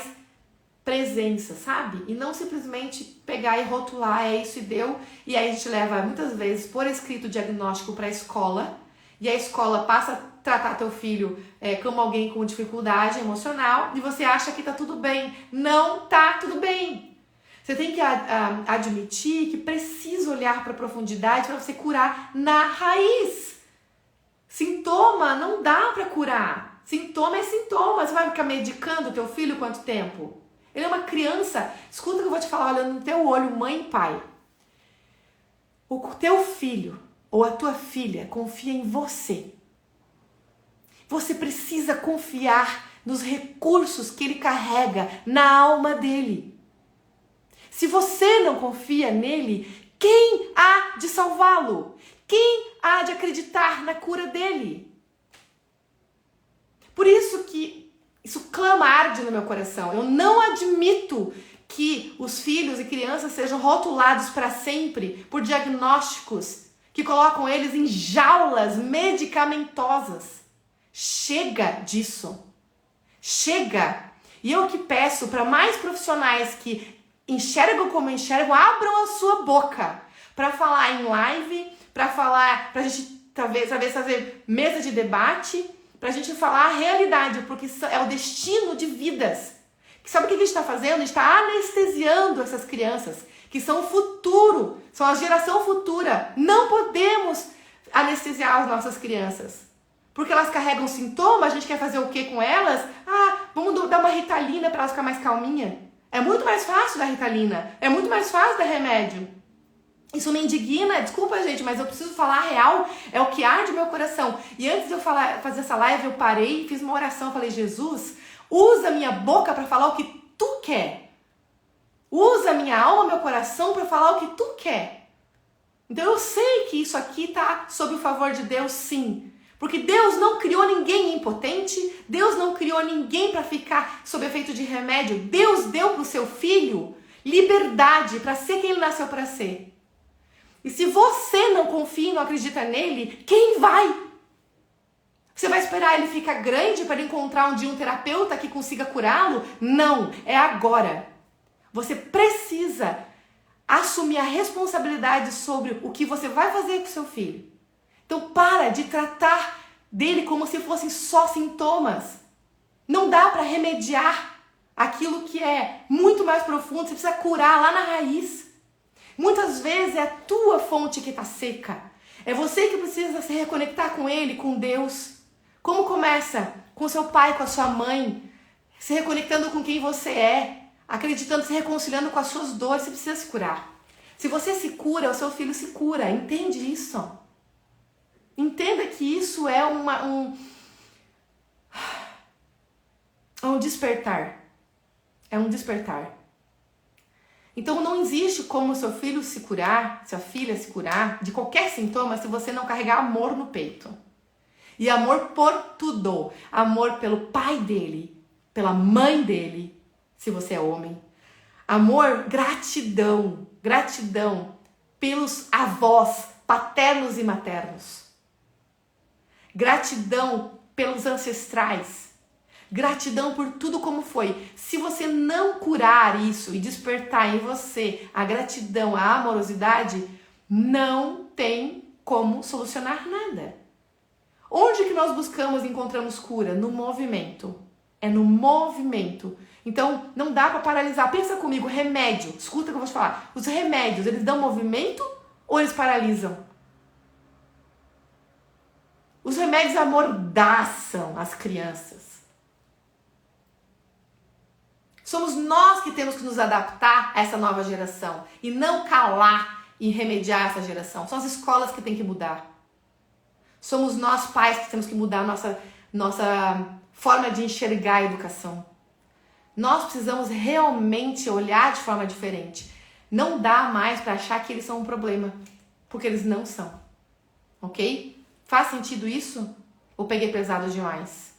A: presença, sabe? E não simplesmente pegar e rotular, é isso e deu. E aí a gente leva, muitas vezes, por escrito diagnóstico para a escola. E a escola passa a tratar teu filho como alguém com dificuldade emocional e você acha que tá tudo bem. Não tá tudo bem. Você tem que admitir que precisa olhar para a profundidade para você curar na raiz. Sintoma não dá para curar. Sintoma é sintoma. Você vai ficar medicando teu filho quanto tempo? Ele é uma criança. Escuta o que eu vou te falar olhando no teu olho, mãe e pai. O teu filho ou a tua filha confia em você. Você precisa confiar nos recursos que ele carrega na alma dele. Se você não confia nele, quem há de salvá-lo? Quem há de acreditar na cura dele? Por isso que isso clama, arde no meu coração. Eu não admito que os filhos e crianças sejam rotulados para sempre por diagnósticos que colocam eles em jaulas medicamentosas. Chega disso. Chega. E eu que peço para mais profissionais que enxergam como enxergam, abram a sua boca para falar em live, para falar, pra gente talvez fazer mesa de debate, pra gente falar a realidade, porque é o destino de vidas. Sabe o que a gente está fazendo? A gente está anestesiando essas crianças, que são o futuro, são a geração futura. Não podemos anestesiar as nossas crianças. Porque elas carregam sintomas, a gente quer fazer o que com elas? Vamos dar uma Ritalina para elas ficar mais calminha. É muito mais fácil dar Ritalina, é muito mais fácil dar remédio. Isso me indigna, desculpa gente, mas eu preciso falar a real, é o que arde meu coração. E antes de eu fazer essa live, eu parei, fiz uma oração, falei, Jesus, usa minha boca para falar o que tu quer. Usa minha alma, meu coração para falar o que tu quer. Então eu sei que isso aqui tá sob o favor de Deus, sim. Porque Deus não criou ninguém impotente, Deus não criou ninguém para ficar sob efeito de remédio. Deus deu para o seu filho liberdade para ser quem ele nasceu para ser. E se você não confia e não acredita nele, quem vai? Você vai esperar ele ficar grande para encontrar um dia um terapeuta que consiga curá-lo? Não, é agora. Você precisa assumir a responsabilidade sobre o que você vai fazer com seu filho. Então para de tratar dele como se fossem só sintomas. Não dá para remediar aquilo que é muito mais profundo. Você precisa curar lá na raiz. Muitas vezes é a tua fonte que está seca. É você que precisa se reconectar com ele, com Deus. Como começa? Com seu pai, com a sua mãe. Se reconectando com quem você é. Acreditando, se reconciliando com as suas dores. Você precisa se curar. Se você se cura, o seu filho se cura. Entende isso? Entenda que isso é um despertar. É um despertar. Então não existe como seu filho se curar, sua filha se curar de qualquer sintoma se você não carregar amor no peito. E amor por tudo. Amor pelo pai dele, pela mãe dele, se você é homem. Amor, gratidão. Gratidão pelos avós paternos e maternos. Gratidão pelos ancestrais. Gratidão por tudo como foi. Se você não curar isso e despertar em você a gratidão, a amorosidade, não tem como solucionar nada. Onde que nós buscamos e encontramos cura? No movimento. É no movimento. Então, não dá para paralisar. Pensa comigo, remédio. Escuta o que eu vou te falar. Os remédios, eles dão movimento ou eles paralisam? Os remédios amordaçam as crianças. Somos nós que temos que nos adaptar a essa nova geração e não calar e remediar essa geração. São as escolas que têm que mudar. Somos nós pais que temos que mudar a nossa forma de enxergar a educação. Nós precisamos realmente olhar de forma diferente. Não dá mais para achar que eles são um problema, porque eles não são. Ok? Faz sentido isso? Ou peguei pesado demais?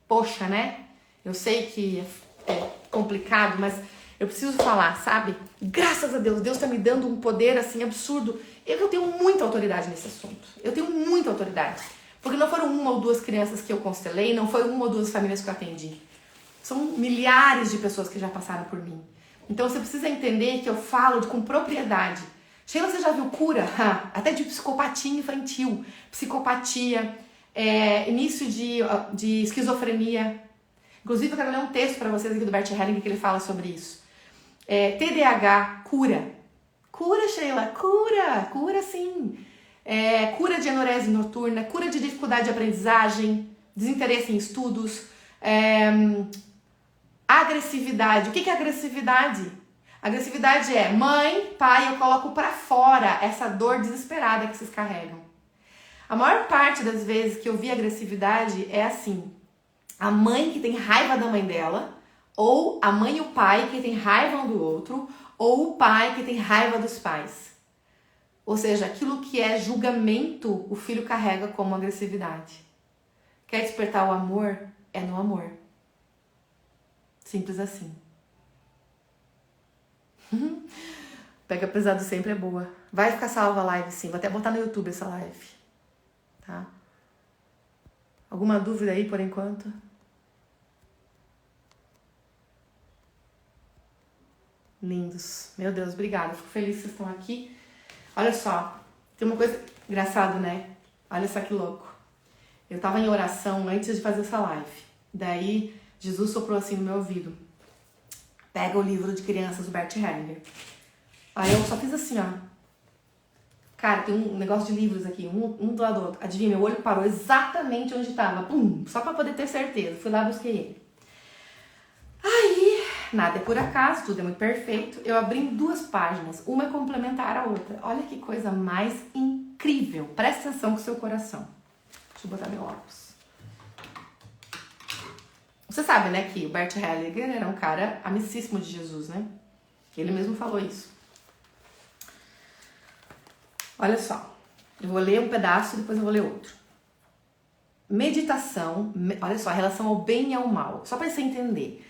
A: Poxa, né? Eu sei que é complicado, mas eu preciso falar, sabe? Graças a Deus, Deus tá me dando um poder assim absurdo. Eu tenho muita autoridade nesse assunto. Eu tenho muita autoridade. Porque não foram uma ou duas crianças que eu constelei, não foi uma ou duas famílias que eu atendi. São milhares de pessoas que já passaram por mim. Então você precisa entender que eu falo com propriedade. Sheila, você já viu cura? Até de psicopatia infantil, psicopatia, início de esquizofrenia. Inclusive eu quero ler um texto para vocês aqui do Bert Hellinger que ele fala sobre isso. TDAH, cura. Cura, Sheila, cura sim. Cura de anorese noturna, cura de dificuldade de aprendizagem, desinteresse em estudos, agressividade. O que é agressividade? Agressividade é mãe, pai, eu coloco pra fora essa dor desesperada que vocês carregam. A maior parte das vezes que eu vi agressividade é assim, a mãe que tem raiva da mãe dela, ou a mãe e o pai que tem raiva um do outro, ou o pai que tem raiva dos pais. Ou seja, aquilo que é julgamento, o filho carrega como agressividade. Quer despertar o amor? É no amor. Simples assim. Pega pesado sempre é boa. Vai ficar salva a live sim. Vou até botar no YouTube essa live. Tá? Alguma dúvida aí por enquanto? Lindos. Meu Deus, obrigada. Fico feliz que vocês estão aqui. Olha só. Tem uma coisa engraçada, né? Olha só que louco. Eu tava em oração antes de fazer essa live. Daí, Jesus soprou assim no meu ouvido. Pega o livro de crianças do Bert Hellinger. Aí eu só fiz assim, ó. Cara, tem um negócio de livros aqui, um do lado do outro. Adivinha, meu olho parou exatamente onde tava. Pum, só pra poder ter certeza. Fui lá e busquei ele. Aí, nada é por acaso, tudo é muito perfeito. Eu abri em 2 páginas, uma é complementar a outra. Olha que coisa mais incrível. Presta atenção com o seu coração. Deixa eu botar meu óculos. Você sabe, né, que o Bert Hellinger era um cara amicíssimo de Jesus, né? Ele mesmo falou isso. Olha só, eu vou ler um pedaço e depois eu vou ler outro. Meditação, olha só, a relação ao bem e ao mal. Só para você entender.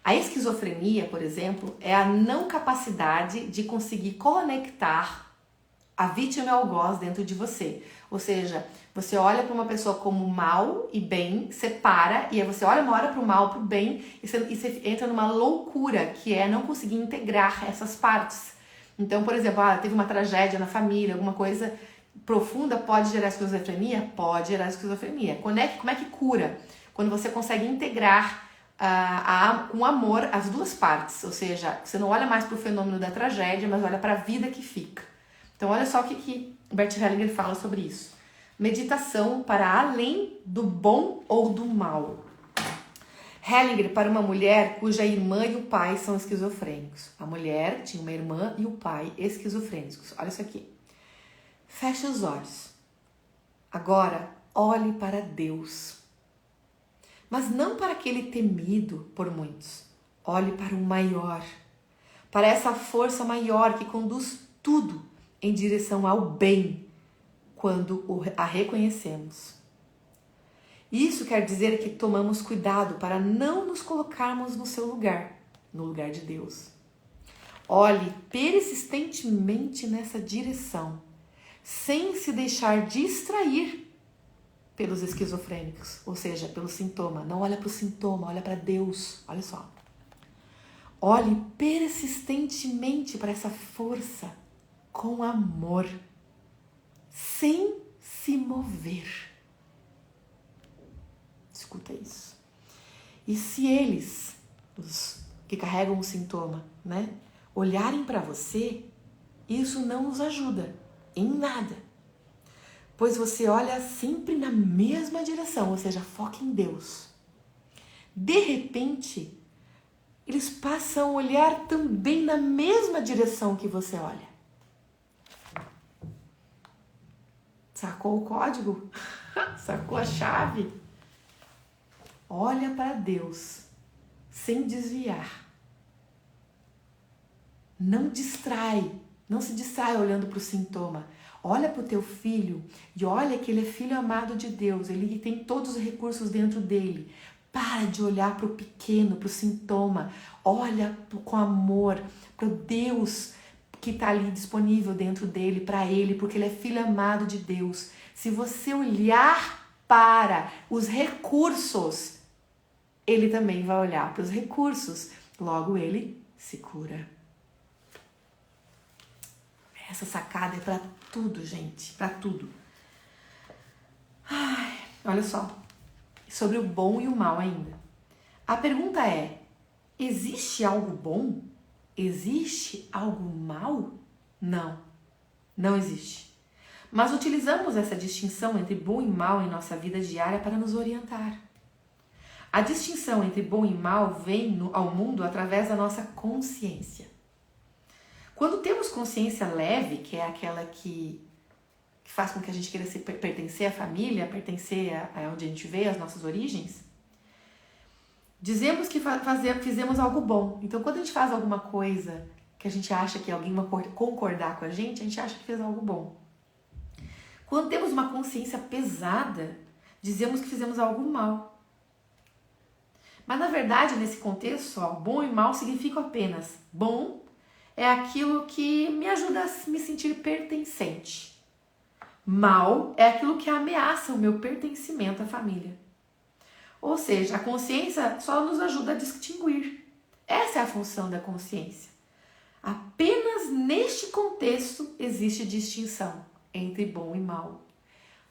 A: A esquizofrenia, por exemplo, é a não capacidade de conseguir conectar a vítima e o algoz dentro de você. Ou seja, você olha para uma pessoa como mal e bem, separa, e aí você olha uma hora para o mal, para o bem, e você entra numa loucura, que é não conseguir integrar essas partes. Então, por exemplo, teve uma tragédia na família, alguma coisa profunda, pode gerar esquizofrenia? Pode gerar esquizofrenia. Como é que cura? Quando você consegue integrar com amor as duas partes, ou seja, você não olha mais para o fenômeno da tragédia, mas olha para a vida que fica. Então olha só o que Bert Hellinger fala sobre isso. Meditação para além do bom ou do mal. Hellinger para uma mulher cuja irmã e o pai são esquizofrênicos. A mulher tinha uma irmã e o pai esquizofrênicos. Olha isso aqui. Feche os olhos. Agora olhe para Deus. Mas não para aquele temido por muitos. Olhe para o maior. Para essa força maior que conduz tudo em direção ao bem, quando a reconhecemos. Isso quer dizer que tomamos cuidado para não nos colocarmos no seu lugar, no lugar de Deus. Olhe persistentemente nessa direção, sem se deixar distrair pelos esquizofrênicos, ou seja, pelo sintoma. Não olha para o sintoma, olha para Deus. Olha só. Olhe persistentemente para essa força com amor, sem se mover. Escuta isso. E se eles, os que carregam o sintoma, olharem para você, isso não nos ajuda em nada. Pois você olha sempre na mesma direção, ou seja, foca em Deus. De repente, eles passam a olhar também na mesma direção que você olha. Sacou o código? Sacou a chave? Olha para Deus, sem desviar. Não se distrai olhando para o sintoma. Olha para o teu filho e olha que ele é filho amado de Deus, ele tem todos os recursos dentro dele. Para de olhar para o pequeno, para o sintoma. Olha com amor para o Deus que está ali disponível dentro dele, para ele, porque ele é filho amado de Deus. Se você olhar para os recursos, ele também vai olhar para os recursos. Logo, ele se cura. Essa sacada é para tudo, gente, para tudo. Olha só, sobre o bom e o mal ainda. A pergunta é, existe algo bom? Existe algo mal? Não, não existe. Mas utilizamos essa distinção entre bom e mal em nossa vida diária para nos orientar. A distinção entre bom e mal vem ao mundo através da nossa consciência. Quando temos consciência leve, que é aquela que faz com que a gente queira pertencer à família, pertencer a onde a gente veio, às nossas origens, dizemos que fizemos algo bom. Então, quando a gente faz alguma coisa que a gente acha que alguém vai concordar com a gente acha que fez algo bom. Quando temos uma consciência pesada, dizemos que fizemos algo mal. Mas, na verdade, nesse contexto, bom e mal significam apenas bom é aquilo que me ajuda a me sentir pertencente. Mal é aquilo que ameaça o meu pertencimento à família. Ou seja, a consciência só nos ajuda a distinguir. Essa é a função da consciência. Apenas neste contexto existe distinção entre bom e mal.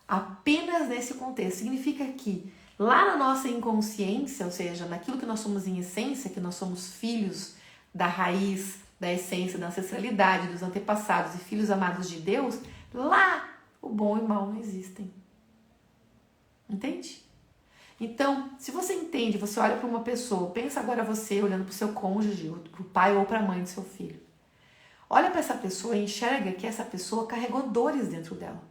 A: Apenas nesse contexto. Significa que lá na nossa inconsciência, ou seja, naquilo que nós somos em essência, que nós somos filhos da raiz, da essência, da ancestralidade, dos antepassados e filhos amados de Deus, lá o bom e o mal não existem. Entende? Então, se você entende, você olha para uma pessoa, pensa agora você olhando para o seu cônjuge, para o pai ou para a mãe do seu filho. Olha para essa pessoa e enxerga que essa pessoa carregou dores dentro dela.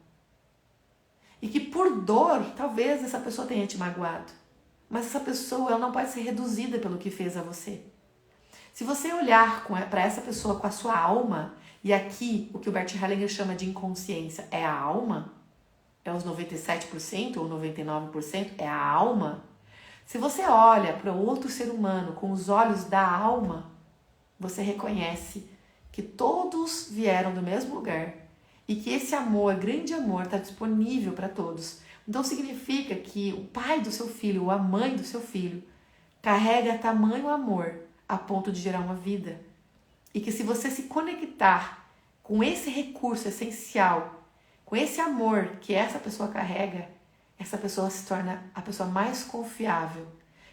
A: E que por dor, talvez essa pessoa tenha te magoado. Mas essa pessoa ela não pode ser reduzida pelo que fez a você. Se você olhar para essa pessoa com a sua alma, e aqui o que o Bert Hellinger chama de inconsciência é a alma, é os 97% ou 99%, é a alma. Se você olha para o outro ser humano com os olhos da alma, você reconhece que todos vieram do mesmo lugar e que esse amor, grande amor, está disponível para todos. Então significa que o pai do seu filho ou a mãe do seu filho carrega tamanho amor a ponto de gerar uma vida. E que se você se conectar com esse recurso essencial, com esse amor que essa pessoa carrega, essa pessoa se torna a pessoa mais confiável.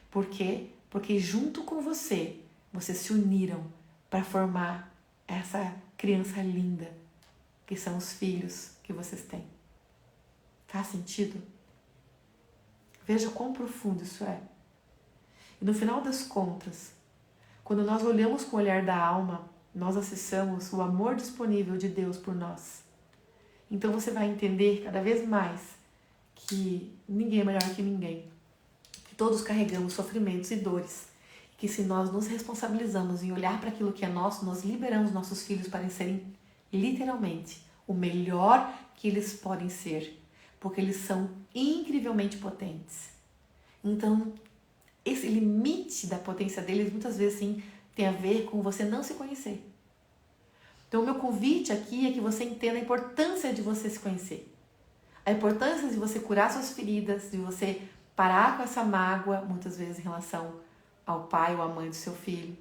A: Por quê? Porque junto com você, vocês se uniram para formar essa criança linda, que são os filhos que vocês têm. Faz sentido? Veja quão profundo isso é. E no final das contas, quando nós olhamos com o olhar da alma, nós acessamos o amor disponível de Deus por nós. Então você vai entender cada vez mais que ninguém é melhor que ninguém. Que todos carregamos sofrimentos e dores. Que se nós nos responsabilizamos em olhar para aquilo que é nosso, nós liberamos nossos filhos para serem literalmente o melhor que eles podem ser. Porque eles são incrivelmente potentes. Então, esse limite da potência deles muitas vezes sim tem a ver com você não se conhecer. Então o meu convite aqui é que você entenda a importância de você se conhecer. A importância de você curar suas feridas, de você parar com essa mágoa, muitas vezes em relação ao pai ou à mãe do seu filho.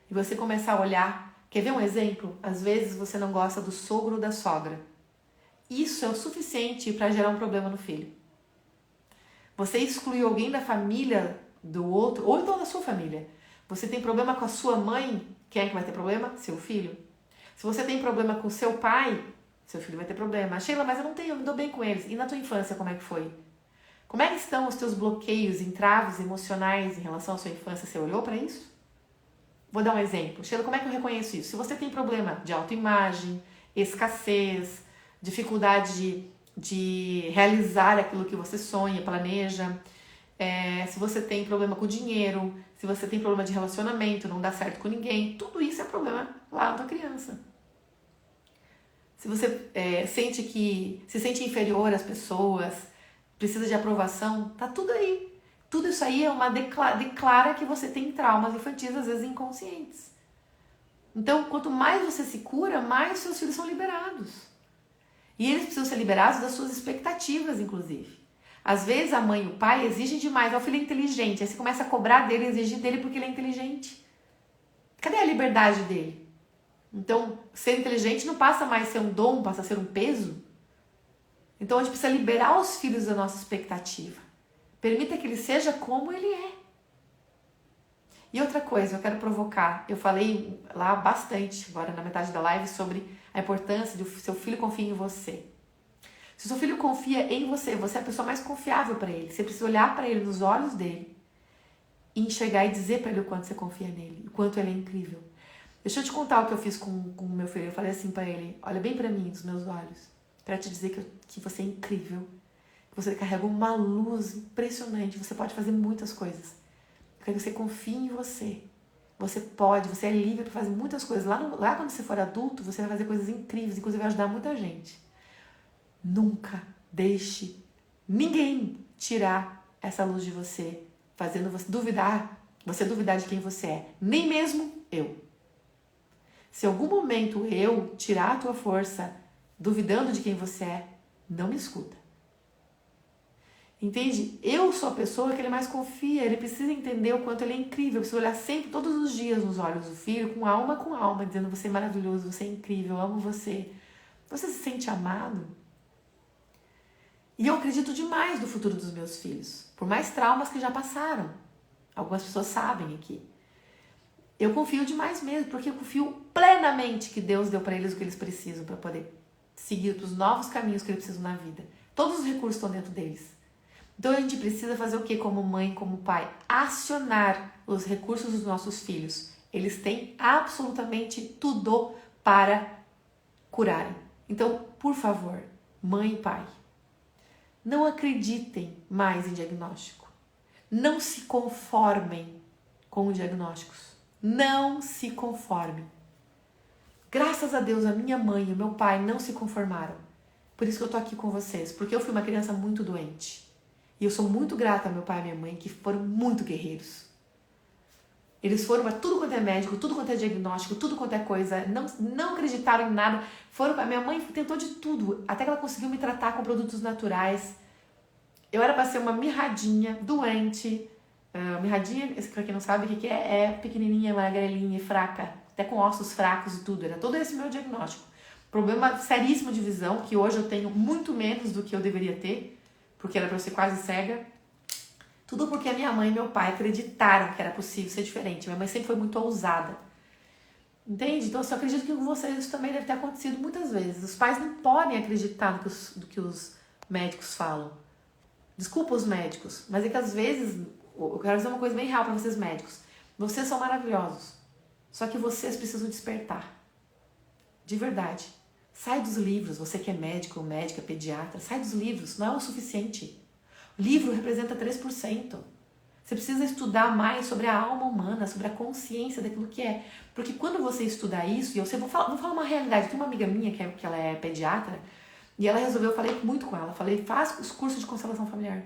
A: E você começar a olhar, quer ver um exemplo? Às vezes você não gosta do sogro ou da sogra. Isso é o suficiente para gerar um problema no filho. Você excluiu alguém da família do outro, ou então da sua família. Você tem problema com a sua mãe, quem é que vai ter problema? Seu filho. Se você tem problema com seu pai, seu filho vai ter problema. Sheila, mas eu me dou bem com eles. E na tua infância, como é que foi? Como é que estão os teus bloqueios, entraves emocionais em relação à sua infância? Você olhou para isso? Vou dar um exemplo. Sheila, como é que eu reconheço isso? Se você tem problema de autoimagem, escassez, dificuldade de realizar aquilo que você sonha, planeja, se você tem problema com dinheiro, se você tem problema de relacionamento, não dá certo com ninguém, tudo isso é problema lá da criança. Se você se sente inferior às pessoas, precisa de aprovação, tá tudo aí. Tudo isso aí é uma declara que você tem traumas infantis, às vezes inconscientes. Então, quanto mais você se cura, mais seus filhos são liberados. E eles precisam ser liberados das suas expectativas, inclusive. Às vezes a mãe e o pai exigem demais, o filho é inteligente, aí você começa a cobrar dele, exigir dele porque ele é inteligente. Cadê a liberdade dele? Então, ser inteligente não passa mais a ser um dom, passa a ser um peso. Então a gente precisa liberar os filhos da nossa expectativa. Permita que ele seja como ele é. E outra coisa, eu quero provocar, eu falei lá bastante, agora na metade da live, sobre a importância de seu filho confiar em você. Se o seu filho confia em você, você é a pessoa mais confiável para ele. Você precisa olhar para ele nos olhos dele e enxergar e dizer para ele o quanto você confia nele, o quanto ele é incrível. Deixa eu te contar o que eu fiz com o meu filho. Eu falei assim para ele, olha bem para mim, nos meus olhos, para te dizer que você é incrível, que você carrega uma luz impressionante, você pode fazer muitas coisas. Eu quero que você confie em você. Você pode, você é livre para fazer muitas coisas. Lá quando você for adulto, você vai fazer coisas incríveis, inclusive vai ajudar muita gente. Nunca deixe ninguém tirar essa luz de você, fazendo você duvidar de quem você é. Nem mesmo eu. Se em algum momento eu tirar a tua força, duvidando de quem você é, não me escuta. Entende? Eu sou a pessoa que ele mais confia, ele precisa entender o quanto ele é incrível, precisa olhar sempre, todos os dias nos olhos do filho, com alma, dizendo você é maravilhoso, você é incrível, eu amo você. Você se sente amado? E eu acredito demais no futuro dos meus filhos, por mais traumas que já passaram. Algumas pessoas sabem aqui. Eu confio demais mesmo, porque eu confio plenamente que Deus deu para eles o que eles precisam para poder seguir os novos caminhos que eles precisam na vida. Todos os recursos estão dentro deles. Então a gente precisa fazer o que como mãe, como pai? Acionar os recursos dos nossos filhos. Eles têm absolutamente tudo para curarem. Então, por favor, mãe e pai, não acreditem mais em diagnóstico. Não se conformem com os diagnósticos. Não se conformem. Graças a Deus, a minha mãe e o meu pai não se conformaram. Por isso que eu tô aqui com vocês. Porque eu fui uma criança muito doente. E eu sou muito grata ao meu pai e à minha mãe, que foram muito guerreiros. Eles foram para tudo quanto é médico, tudo quanto é diagnóstico, tudo quanto é coisa, não acreditaram em nada. Minha mãe tentou de tudo, até que ela conseguiu me tratar com produtos naturais. Eu era para ser uma mirradinha, doente. Mirradinha, para quem não sabe o que é pequenininha, magrelinha e fraca, até com ossos fracos e tudo. Era todo esse meu diagnóstico. Problema seríssimo de visão, que hoje eu tenho muito menos do que eu deveria ter, porque era para eu ser quase cega. Tudo porque a minha mãe e meu pai acreditaram que era possível ser diferente. Minha mãe sempre foi muito ousada. Entende? Então, eu acredito que com vocês isso também deve ter acontecido muitas vezes. Os pais não podem acreditar no que os médicos falam. Desculpa os médicos, mas é que às vezes, eu quero dizer uma coisa bem real para vocês médicos. Vocês são maravilhosos. Só que vocês precisam despertar. De verdade. Sai dos livros, você que é médico, médica, pediatra, sai dos livros, não é o suficiente. O livro representa 3%. Você precisa estudar mais sobre a alma humana, sobre a consciência daquilo que é. Porque quando você estudar isso, e eu vou falar uma realidade, tem uma amiga minha que ela é pediatra, e ela resolveu, eu falei muito com ela, falei, faz os cursos de constelação familiar.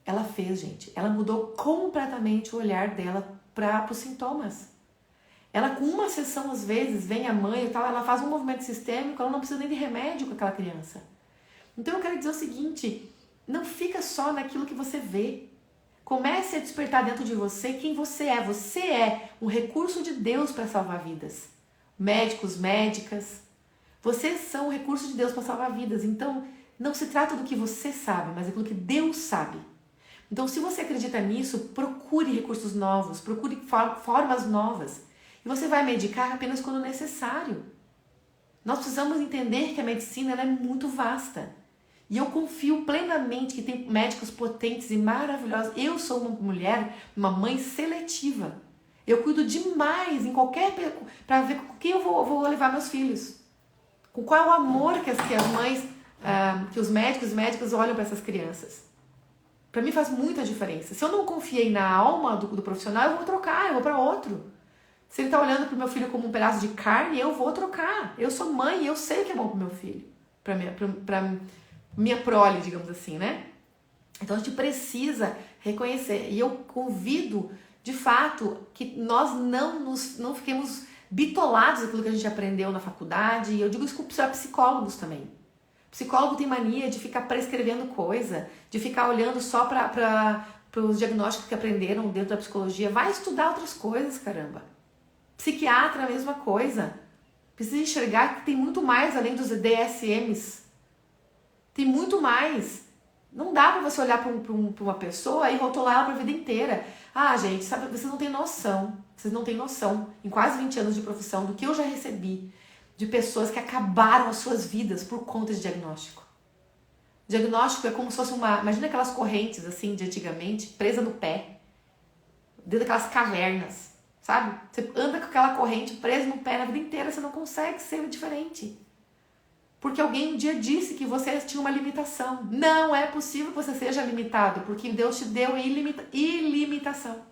A: Ela fez, gente. Ela mudou completamente o olhar dela para os sintomas. Ela, com uma sessão, às vezes, vem a mãe e tal, ela faz um movimento sistêmico, ela não precisa nem de remédio com aquela criança. Então eu quero dizer o seguinte, não fica só naquilo que você vê. Comece a despertar dentro de você quem você é. Você é um recurso de Deus para salvar vidas. Médicos, médicas, vocês são um recurso de Deus para salvar vidas. Então, não se trata do que você sabe, mas daquilo que Deus sabe. Então, se você acredita nisso, procure recursos novos, procure formas novas. E você vai medicar apenas quando necessário. Nós precisamos entender que a medicina ela é muito vasta. E eu confio plenamente que tem médicos potentes e maravilhosos. Eu sou uma mulher, uma mãe seletiva. Eu cuido demais em qualquer... para ver com quem eu vou levar meus filhos. Com qual é o amor que as mães, que os médicos olham para essas crianças. Para mim faz muita diferença. Se eu não confiei na alma do profissional, eu vou trocar, eu vou para outro. Se ele está olhando para o meu filho como um pedaço de carne, eu vou trocar. Eu sou mãe e eu sei o que é bom para o meu filho. Para minha prole, digamos assim, né? Então a gente precisa reconhecer. E eu convido, de fato, que nós não fiquemos bitolados daquilo que a gente aprendeu na faculdade. E eu digo isso para psicólogos também. Psicólogo tem mania de ficar prescrevendo coisa, de ficar olhando só para os diagnósticos que aprenderam dentro da psicologia. Vai estudar outras coisas, caramba. Psiquiatra, a mesma coisa. Precisa enxergar que tem muito mais além dos DSMs. Tem muito mais. Não dá pra você olhar pra uma pessoa e rotular ela pra vida inteira. Ah, gente, sabe, vocês não têm noção. Vocês não têm noção, em quase 20 anos de profissão, do que eu já recebi de pessoas que acabaram as suas vidas por conta de diagnóstico. Diagnóstico é como se fosse imagina aquelas correntes, assim, de antigamente, presa no pé. Dentro daquelas cavernas. Sabe? Você anda com aquela corrente presa no pé na vida inteira, você não consegue ser diferente. Porque alguém um dia disse que você tinha uma limitação. Não é possível que você seja limitado, porque Deus te deu ilimitação.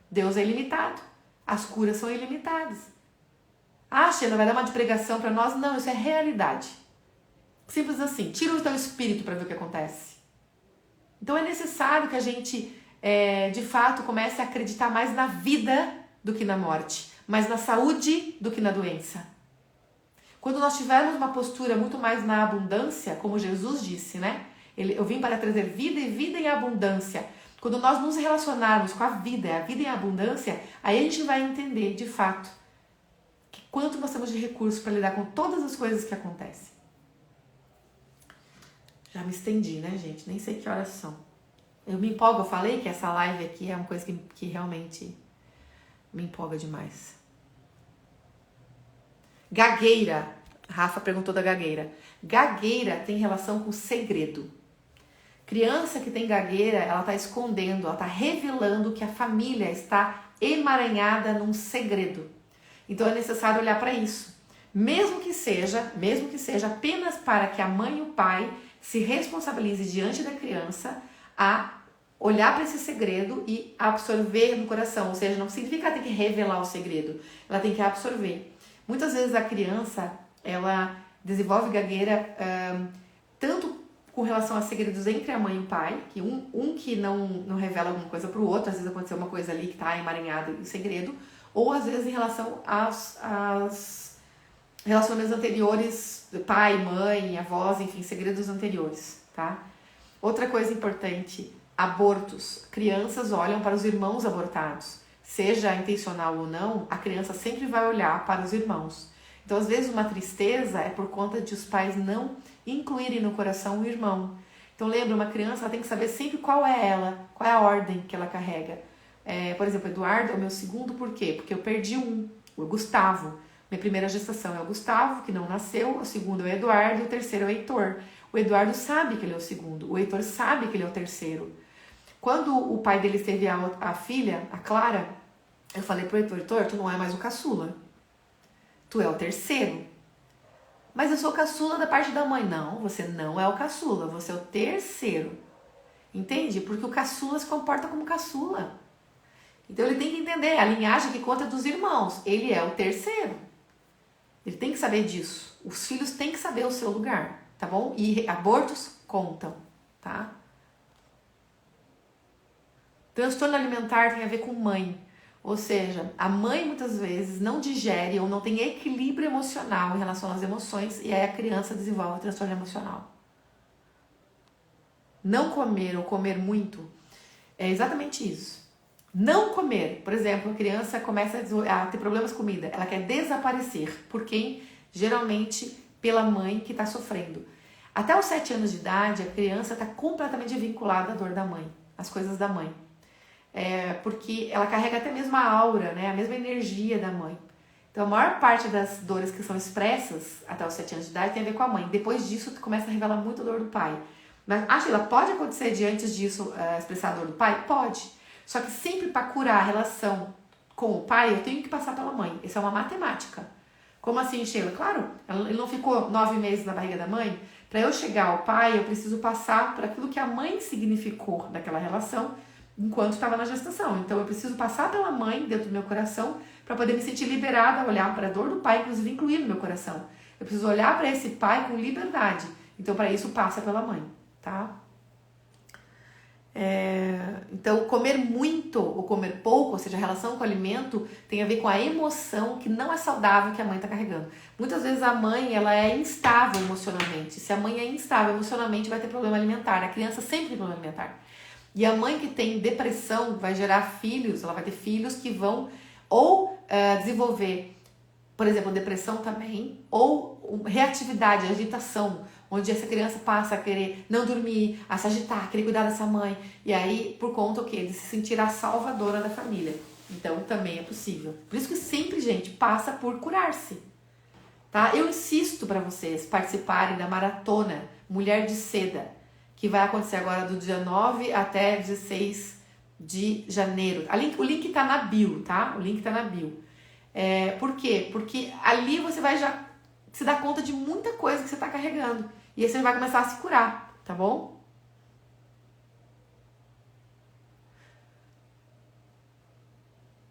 A: Deus é ilimitado. As curas são ilimitadas. Ah, Sheila, vai dar uma de pregação para nós? Não, isso é realidade. Simples assim. Tira o teu espírito para ver o que acontece. Então é necessário que a gente, de fato, comece a acreditar mais na vida do que na morte, mais na saúde do que na doença. Quando nós tivermos uma postura muito mais na abundância, como Jesus disse, né? Eu vim para trazer vida e vida em abundância. Quando nós nos relacionarmos com a vida em abundância, aí a gente vai entender, de fato, que quanto nós temos de recursos para lidar com todas as coisas que acontecem. Já me estendi, né, gente? Nem sei que horas são. Eu me empolgo, eu falei que essa live aqui é uma coisa que realmente me empolga demais. Gagueira. Rafa perguntou da gagueira. Gagueira tem relação com segredo. Criança que tem gagueira, ela está escondendo, ela está revelando que a família está emaranhada num segredo. Então é necessário olhar para isso. Mesmo que seja apenas para que a mãe e o pai se responsabilizem diante da criança a olhar para esse segredo e absorver no coração. Ou seja, não significa que ela tem que revelar o segredo, ela tem que absorver. Muitas vezes a criança, ela desenvolve gagueira tanto com relação a segredos entre a mãe e o pai, que um que não revela alguma coisa pro outro, às vezes aconteceu uma coisa ali que tá emaranhada em segredo, ou às vezes em relação aos relacionamentos anteriores, pai, mãe, avós, enfim, segredos anteriores, tá? Outra coisa importante, abortos. Crianças olham para os irmãos abortados. Seja intencional ou não, a criança sempre vai olhar para os irmãos. Então, às vezes, uma tristeza é por conta de os pais não incluírem no coração o irmão. Então, lembra, uma criança ela tem que saber sempre qual é ela, qual é a ordem que ela carrega. Por exemplo, Eduardo é o meu segundo, por quê? Porque eu perdi o Gustavo. Minha primeira gestação é o Gustavo, que não nasceu, o segundo é o Eduardo e o terceiro é o Heitor. O Eduardo sabe que ele é o segundo, o Heitor sabe que ele é o terceiro. Quando o pai dele teve a filha, a Clara, eu falei pro Heitor, Heitor, tu não é mais o caçula, tu é o terceiro. Mas eu sou caçula da parte da mãe. Não, você não é o caçula, você é o terceiro. Entende? Porque o caçula se comporta como caçula. Então ele tem que entender, a linhagem que conta é dos irmãos, ele é o terceiro. Ele tem que saber disso. Os filhos têm que saber o seu lugar, tá bom? E abortos contam, tá? Transtorno alimentar tem a ver com mãe. Ou seja, a mãe muitas vezes não digere ou não tem equilíbrio emocional em relação às emoções e aí a criança desenvolve transtorno emocional. Não comer ou comer muito é exatamente isso. Não comer, por exemplo, a criança começa a ter problemas com comida, ela quer desaparecer. Por quem? Geralmente pela mãe que está sofrendo. Até os 7 anos de idade, a criança está completamente vinculada à dor da mãe, às coisas da mãe. Porque ela carrega até mesmo a aura, né? A mesma energia da mãe. Então, a maior parte das dores que são expressas até os 7 anos de idade tem a ver com a mãe. Depois disso, começa a revelar muito a dor do pai. Mas, Sheila, pode acontecer de antes disso expressar a dor do pai? Pode. Só que sempre para curar a relação com o pai, eu tenho que passar pela mãe. Isso é uma matemática. Como assim, Sheila? Claro, ele não ficou 9 meses na barriga da mãe. Para eu chegar ao pai, eu preciso passar por aquilo que a mãe significou daquela relação enquanto estava na gestação. Então eu preciso passar pela mãe dentro do meu coração para poder me sentir liberada, olhar para a dor do pai, inclusive incluir no meu coração. Eu preciso olhar para esse pai com liberdade. Então para isso passa pela mãe, tá? Então comer muito ou comer pouco, ou seja, a relação com o alimento tem a ver com a emoção que não é saudável que a mãe está carregando. Muitas vezes a mãe ela é instável emocionalmente. Se a mãe é instável emocionalmente, vai ter problema alimentar. A criança sempre tem problema alimentar. E a mãe que tem depressão vai gerar filhos, ela vai ter filhos que vão ou desenvolver, por exemplo, depressão também, ou reatividade, agitação, onde essa criança passa a querer não dormir, a se agitar, a querer cuidar dessa mãe, e aí por conta o quê? De se sentir a salvadora da família. Então também é possível. Por isso que sempre, gente, passa por curar-se. Tá? Eu insisto para vocês participarem da maratona Mulher de Seda, que vai acontecer agora do dia 9 até 16 de janeiro. O link tá na bio, tá? O link tá na bio. Por quê? Porque ali você vai já se dar conta de muita coisa que você tá carregando. E aí você vai começar a se curar, tá bom?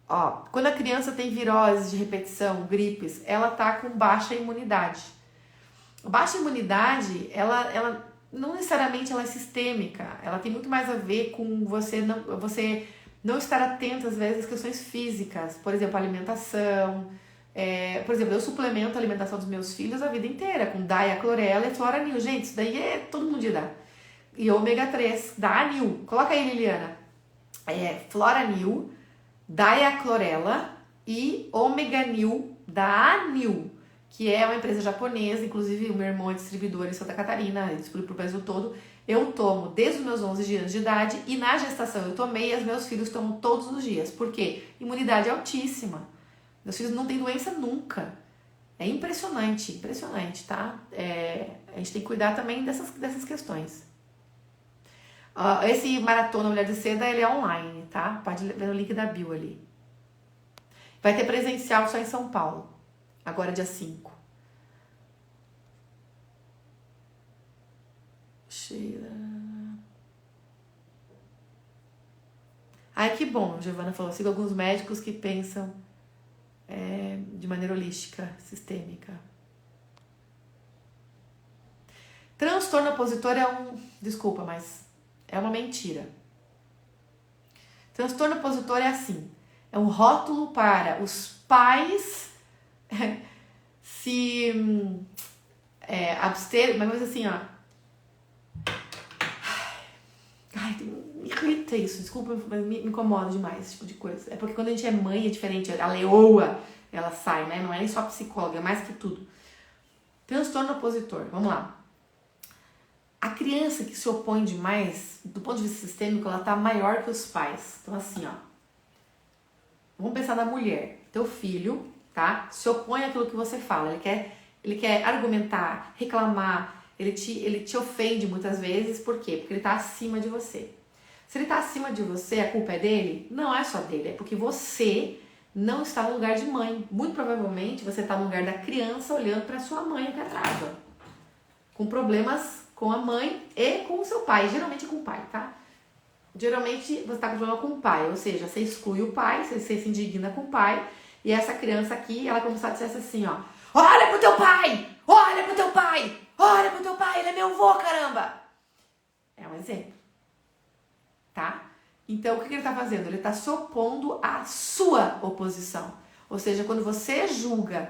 A: Ó, quando a criança tem virose de repetição, gripes, ela tá com baixa imunidade. Baixa imunidade, ela não necessariamente ela é sistêmica, ela tem muito mais a ver com você não estar atento às vezes às questões físicas, por exemplo, alimentação. Por exemplo, eu suplemento a alimentação dos meus filhos a vida inteira com Diaclorela e Floranil. Gente, isso daí todo mundo dá. E ômega 3, da Anil. Coloca aí, Liliana. Floranil, Diaclorela e ômega Nil da Anil, que é uma empresa japonesa, inclusive o meu irmão é distribuidor em Santa Catarina, ele distribui para o Brasil todo. Eu tomo desde os meus 11 anos de idade e na gestação eu tomei e os meus filhos tomam todos os dias. Por quê? Imunidade altíssima. Meus filhos não têm doença nunca. É impressionante, tá? A gente tem que cuidar também dessas questões. Esse Maratona Mulher de Seda, ele é online, tá? Pode ver no link da bio ali. Vai ter presencial só em São Paulo. Agora dia 5. Sheila. Ai, que bom, Giovana falou. Sigo alguns médicos que pensam de maneira holística, sistêmica. Transtorno opositor é desculpa, mas é uma mentira. Transtorno opositor é assim, é um rótulo para os pais se abster, mas assim, ó. Ai, me irrita isso, desculpa, mas me incomoda demais esse tipo de coisa. É porque quando a gente é mãe é diferente, a leoa, ela sai, né? Não é nem só psicóloga, é mais que tudo. Transtorno opositor, vamos lá. A criança que se opõe demais, do ponto de vista sistêmico, ela tá maior que os pais. Então assim, ó. Vamos pensar na mulher. Teu filho, tá? Se opõe àquilo que você fala. Ele quer argumentar, reclamar, ele te ofende muitas vezes. Por quê? Porque ele tá acima de você. Se ele tá acima de você, a culpa é dele? Não é só dele, é porque você não está no lugar de mãe. Muito provavelmente você está no lugar da criança olhando para sua mãe que atrasa. Com problemas com a mãe e com o seu pai. Geralmente com o pai, tá? Geralmente você está com problema com o pai. Ou seja, você exclui o pai, você se indigna com o pai. E essa criança aqui, ela como se ela dissesse assim, ó. Olha pro teu pai! Olha pro teu pai! Olha pro teu pai! Ele é meu avô, caramba! É um exemplo. Tá? Então, o que ele está fazendo? Ele está se opondo à sua oposição. Ou seja, quando você julga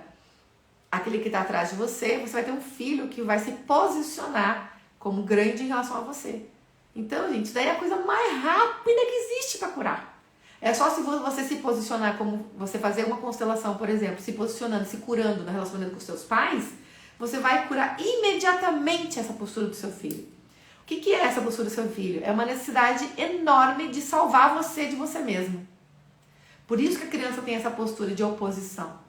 A: aquele que está atrás de você, você vai ter um filho que vai se posicionar como grande em relação a você. Então, gente, isso daí é a coisa mais rápida que existe para curar. É só se você se posicionar, como você fazer uma constelação, por exemplo, se posicionando, se curando no relacionamento com os seus pais, você vai curar imediatamente essa postura do seu filho. O que é essa postura do seu filho? É uma necessidade enorme de salvar você de você mesmo. Por isso que a criança tem essa postura de oposição.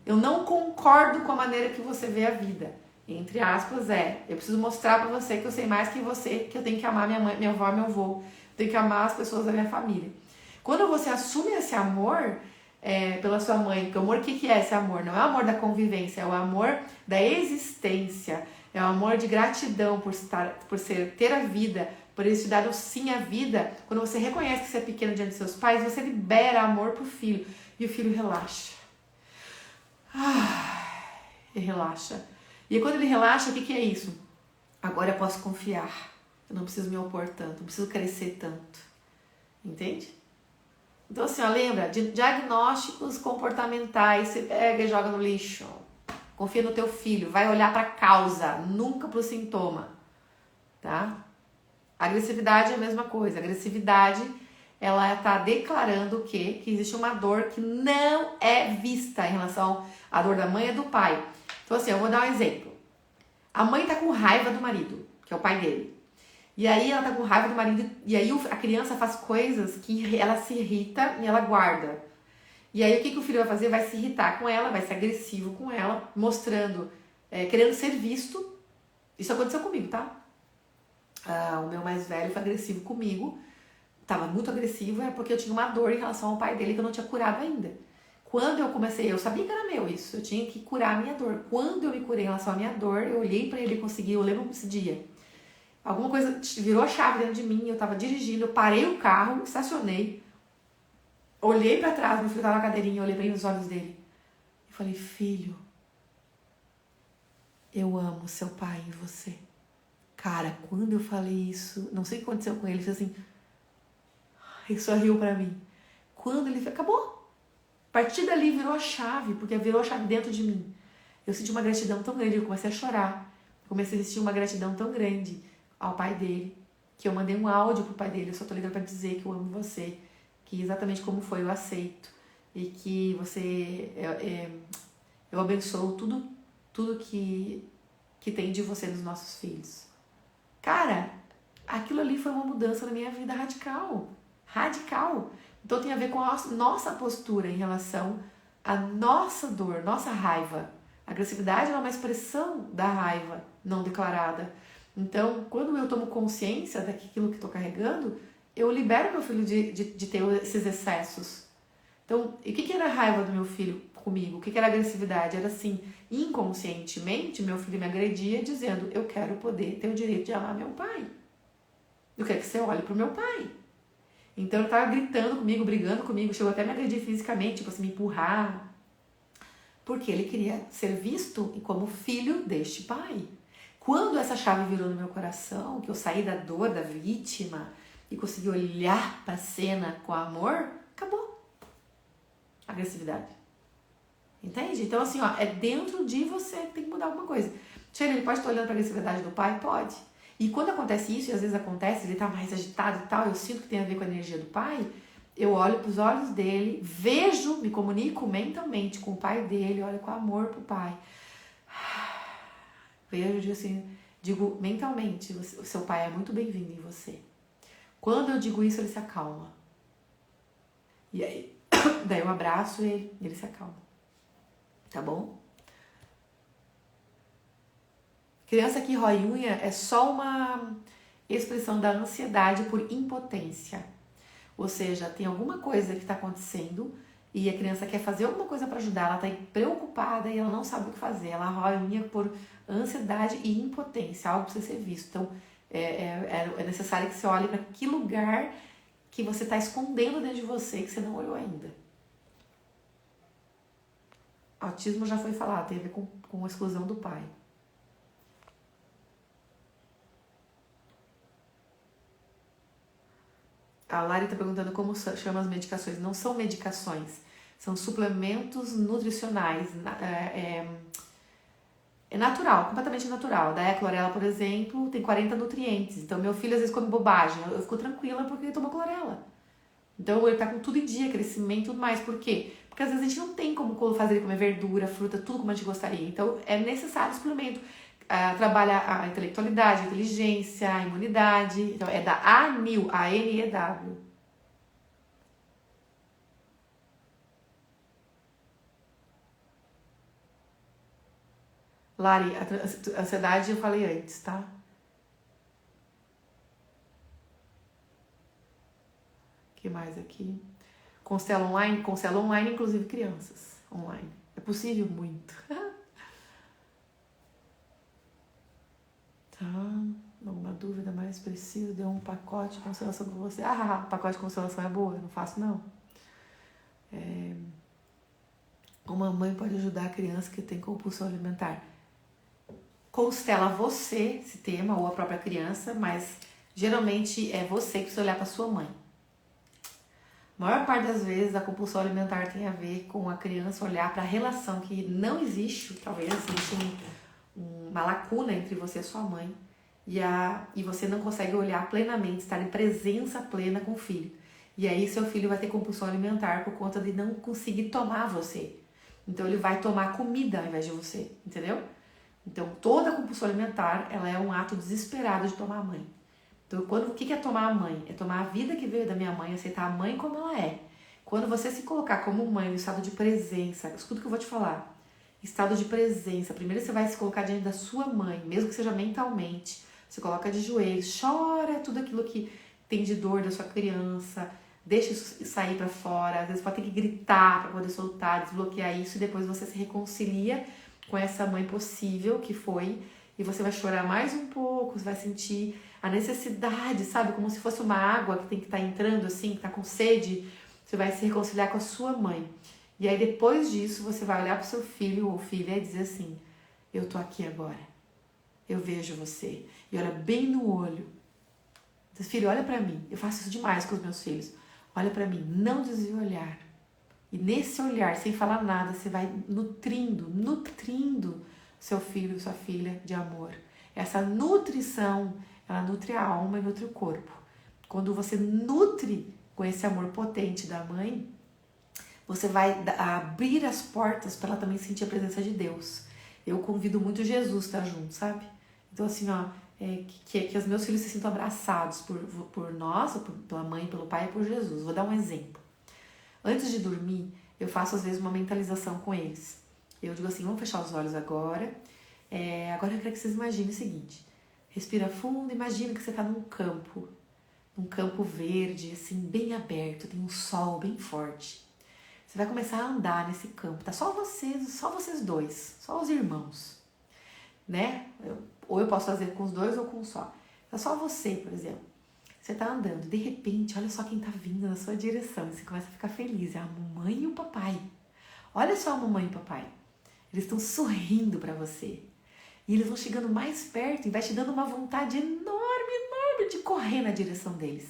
A: Eu não concordo com a maneira que você vê a vida. Entre aspas, eu preciso mostrar pra você que eu sei mais que você, que eu tenho que amar minha mãe, minha avó, meu avô. Eu tenho que amar as pessoas da minha família. Quando você assume esse amor pela sua mãe, porque o amor, o que é esse amor? Não é o amor da convivência, é o amor da existência. É o amor de gratidão por ter a vida, por eles te dar o sim à vida. Quando você reconhece que você é pequeno diante dos seus pais, você libera amor pro filho. E o filho relaxa. Ele relaxa. E quando ele relaxa, o que é isso? Agora eu posso confiar. Eu não preciso me opor tanto, não preciso crescer tanto. Entende? Então assim, ó, lembra, de diagnósticos comportamentais, você pega e joga no lixo. Confia no teu filho, vai olhar para a causa, nunca para o sintoma, tá? Agressividade é a mesma coisa. Agressividade, ela está declarando que existe uma dor que não é vista em relação à dor da mãe e do pai. Então assim, eu vou dar um exemplo. A mãe tá com raiva do marido, que é o pai dele. E aí ela tá com raiva do marido, e aí a criança faz coisas que ela se irrita e ela guarda. E aí o que o filho vai fazer? Vai se irritar com ela, vai ser agressivo com ela, mostrando, querendo ser visto. Isso aconteceu comigo, tá? O meu mais velho foi agressivo comigo, tava muito agressivo, é porque eu tinha uma dor em relação ao pai dele que eu não tinha curado ainda. Quando eu comecei, eu sabia que era meu isso, eu tinha que curar a minha dor. Quando eu me curei em relação à minha dor, eu olhei pra ele e consegui, eu lembro desse dia. Alguma coisa virou a chave dentro de mim, eu tava dirigindo, eu parei o carro, estacionei, olhei pra trás, meu filho tava na cadeirinha, eu olhei bem nos olhos dele e falei, filho, eu amo seu pai e você. Cara, quando eu falei isso, não sei o que aconteceu com ele, ele fez assim, ele sorriu pra mim. Quando ele fez, acabou. A partir dali virou a chave, porque virou a chave dentro de mim. Eu senti uma gratidão tão grande, eu comecei a chorar. Eu comecei a sentir uma gratidão tão grande ao pai dele, que eu mandei um áudio pro pai dele, eu só tô ligando pra dizer que eu amo você, que exatamente como foi eu aceito, e que você, eu abençoo tudo que tem de você nos nossos filhos. Cara, aquilo ali foi uma mudança na minha vida radical. Radical. Então tem a ver com a nossa postura em relação à nossa dor, nossa raiva. A agressividade é uma expressão da raiva não declarada. Então, quando eu tomo consciência daquilo que estou carregando, eu libero meu filho de ter esses excessos. Então, e o que era a raiva do meu filho comigo? O que era a agressividade? Era assim, inconscientemente, meu filho me agredia dizendo, eu quero poder ter o direito de amar meu pai. Eu quero que você olhe pro meu pai. Então, ele estava gritando comigo, brigando comigo, chegou até a me agredir fisicamente, tipo assim, me empurrar. Porque ele queria ser visto como filho deste pai. Quando essa chave virou no meu coração, que eu saí da dor da vítima e consegui olhar para a cena com amor, acabou a agressividade. Entende? Então, assim, ó, é dentro de você que tem que mudar alguma coisa. Sheila, ele pode estar olhando para a agressividade do pai? Pode. E quando acontece isso, e às vezes acontece, ele tá mais agitado e tal, eu sinto que tem a ver com a energia do pai, eu olho para os olhos dele, vejo, me comunico mentalmente com o pai dele, olho com amor pro pai. Vejo, digo assim, digo mentalmente, o seu pai é muito bem-vindo em você. Quando eu digo isso, ele se acalma. E aí, daí eu abraço ele e ele se acalma. Tá bom? Criança que rói unha é só uma expressão da ansiedade por impotência. Ou seja, tem alguma coisa que está acontecendo e a criança quer fazer alguma coisa para ajudar, ela está preocupada e ela não sabe o que fazer. Ela rói unha por ansiedade e impotência, algo precisa ser visto. Então, é necessário que você olhe para que lugar que você está escondendo dentro de você que você não olhou ainda. Autismo já foi falado, tem a ver com a exclusão do pai. A Lari está perguntando como chama as medicações. Não são medicações, são suplementos nutricionais. É natural, completamente natural. Da clorela, por exemplo, tem 40 nutrientes. Então, meu filho às vezes come bobagem. Eu fico tranquila porque ele toma clorela. Então, ele tá com tudo em dia, crescimento e tudo mais. Por quê? Porque às vezes a gente não tem como fazer ele comer verdura, fruta, tudo como a gente gostaria. Então, é necessário o suplemento. Trabalha a intelectualidade, a inteligência, a imunidade. Então, é da ANEW, ANEW. Lari, a ansiedade eu falei antes, tá? O que mais aqui? Constela online, inclusive crianças online. É possível muito. Tá, alguma dúvida mais precisa? Deu um pacote de constelação pra você. Pacote de constelação é boa, eu não faço não. Uma mãe pode ajudar a criança que tem compulsão alimentar. Constela você esse tema, ou a própria criança, mas geralmente é você que precisa olhar para sua mãe. A maior parte das vezes a compulsão alimentar tem a ver com a criança olhar para a relação que não existe, talvez existe uma lacuna entre você e sua mãe, e você não consegue olhar plenamente, estar em presença plena com o filho. E aí seu filho vai ter compulsão alimentar por conta de não conseguir tomar você. Então ele vai tomar comida ao invés de você, entendeu? Então toda compulsão alimentar, ela é um ato desesperado de tomar a mãe. Então o que é tomar a mãe? É tomar a vida que veio da minha mãe, aceitar a mãe como ela é. Quando você se colocar como mãe no estado de presença, escuta o que eu vou te falar. Estado de presença. Primeiro você vai se colocar diante da sua mãe, mesmo que seja mentalmente. Você coloca de joelhos, chora tudo aquilo que tem de dor da sua criança, deixa isso sair para fora. Às vezes pode ter que gritar para poder soltar, desbloquear isso, e depois você se reconcilia com essa mãe possível que foi, e você vai chorar mais um pouco, você vai sentir a necessidade, sabe? Como se fosse uma água que tem que estar entrando assim, que tá com sede. Você vai se reconciliar com a sua mãe. E aí depois disso você vai olhar pro seu filho ou filha e dizer assim: eu tô aqui agora, eu vejo você. E olha bem no olho. Diz: filho, olha pra mim. Eu faço isso demais com os meus filhos. Olha pra mim, não desvie o olhar. E nesse olhar, sem falar nada, você vai nutrindo seu filho e sua filha de amor. Essa nutrição, ela nutre a alma e nutre o corpo. Quando você nutre com esse amor potente da mãe, você vai abrir as portas para ela também sentir a presença de Deus. Eu convido muito Jesus a estar junto, sabe? Então assim, ó, que os meus filhos se sintam abraçados por nós, pela mãe, pelo pai e por Jesus. Vou dar um exemplo. Antes de dormir, eu faço às vezes uma mentalização com eles. Eu digo assim: vamos fechar os olhos agora. Agora eu quero que vocês imaginem o seguinte: respira fundo, imagina que você está num campo verde, assim, bem aberto, tem um sol bem forte. Você vai começar a andar nesse campo, tá só vocês dois, só os irmãos, né? Ou eu posso fazer com os dois ou com um só. Tá só você, por exemplo. Você tá andando, de repente, olha só quem tá vindo na sua direção. Você começa a ficar feliz, é a mamãe e o papai. Olha só a mamãe e o papai. Eles estão sorrindo pra você. E eles vão chegando mais perto e vai te dando uma vontade enorme, enorme de correr na direção deles.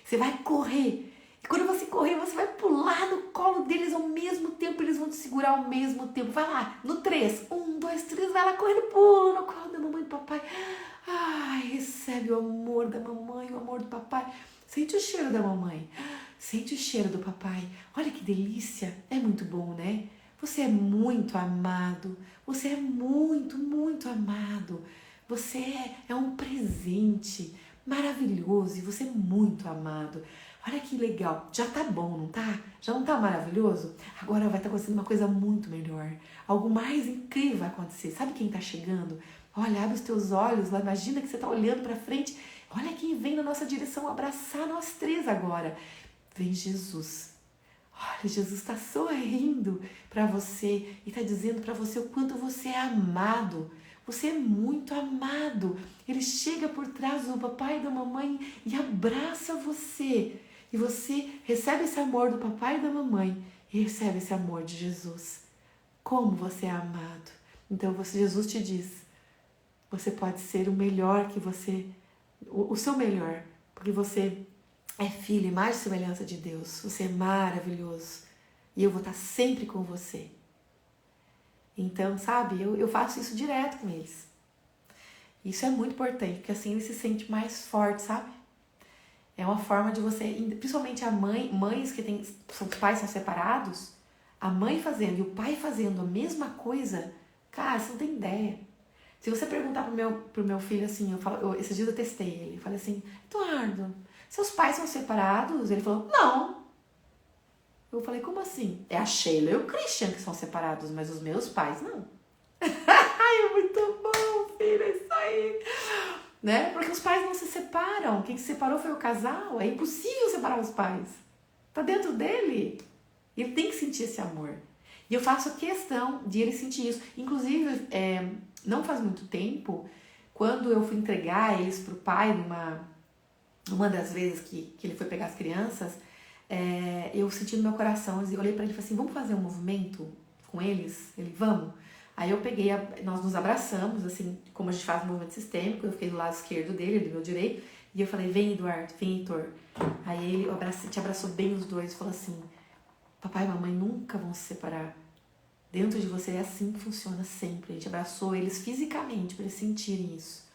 A: Você vai correr. E quando você correr, você vai pular no colo deles ao mesmo tempo. Eles vão te segurar ao mesmo tempo. Vai lá, no 3. 1, 2, 3. Vai lá correndo, pula no colo da mamãe e do papai. Ai, recebe o amor da mamãe, o amor do papai. Sente o cheiro da mamãe. Sente o cheiro do papai. Olha que delícia. É muito bom, né? Você é muito amado. Você é muito, muito amado. Você é um presente maravilhoso e você é muito amado. Olha que legal. Já tá bom, não tá? Já não tá maravilhoso? Agora vai estar acontecendo uma coisa muito melhor. Algo mais incrível vai acontecer. Sabe quem tá chegando? Olha, abre os teus olhos lá. Imagina que você tá olhando pra frente. Olha quem vem na nossa direção abraçar nós três agora. Vem Jesus. Olha, Jesus está sorrindo para você e está dizendo para você o quanto você é amado. Você é muito amado. Ele chega por trás do papai e da mamãe e abraça você. E você recebe esse amor do papai e da mamãe e recebe esse amor de Jesus. Como você é amado. Então Jesus te diz, você pode ser o melhor que você, o seu melhor, porque você é filho e mais semelhança de Deus. Você é maravilhoso. E eu vou estar sempre com você. Então, sabe, eu faço isso direto com eles. Isso é muito importante, porque assim ele se sente mais forte, sabe? É uma forma de você, principalmente mães que têm, os pais são separados, a mãe fazendo e o pai fazendo a mesma coisa, cara, você não tem ideia. Se você perguntar pro meu filho assim, esses dias eu testei ele, falei assim, Eduardo, seus pais são separados? Ele falou, não. Eu falei, como assim? É a Sheila e o Christian que são separados, mas os meus pais não. Ai, é muito bom, filho, é isso aí. Né? Porque os pais não se separam. Quem se separou foi o casal. É impossível separar os pais. Tá dentro dele. Ele tem que sentir esse amor. E eu faço questão de ele sentir isso. Inclusive, não faz muito tempo, quando eu fui entregar eles pro pai numa das vezes que ele foi pegar as crianças, eu senti no meu coração, eu olhei pra ele e falei assim, vamos fazer um movimento com eles? Ele, vamos. Aí eu peguei, nós nos abraçamos, assim, como a gente faz um movimento sistêmico, eu fiquei do lado esquerdo dele, do meu direito, e eu falei, vem Eduardo, vem Heitor. Aí ele te abraçou bem os dois e falou assim, papai e mamãe nunca vão se separar. Dentro de você é assim que funciona sempre. A gente abraçou eles fisicamente para eles sentirem isso.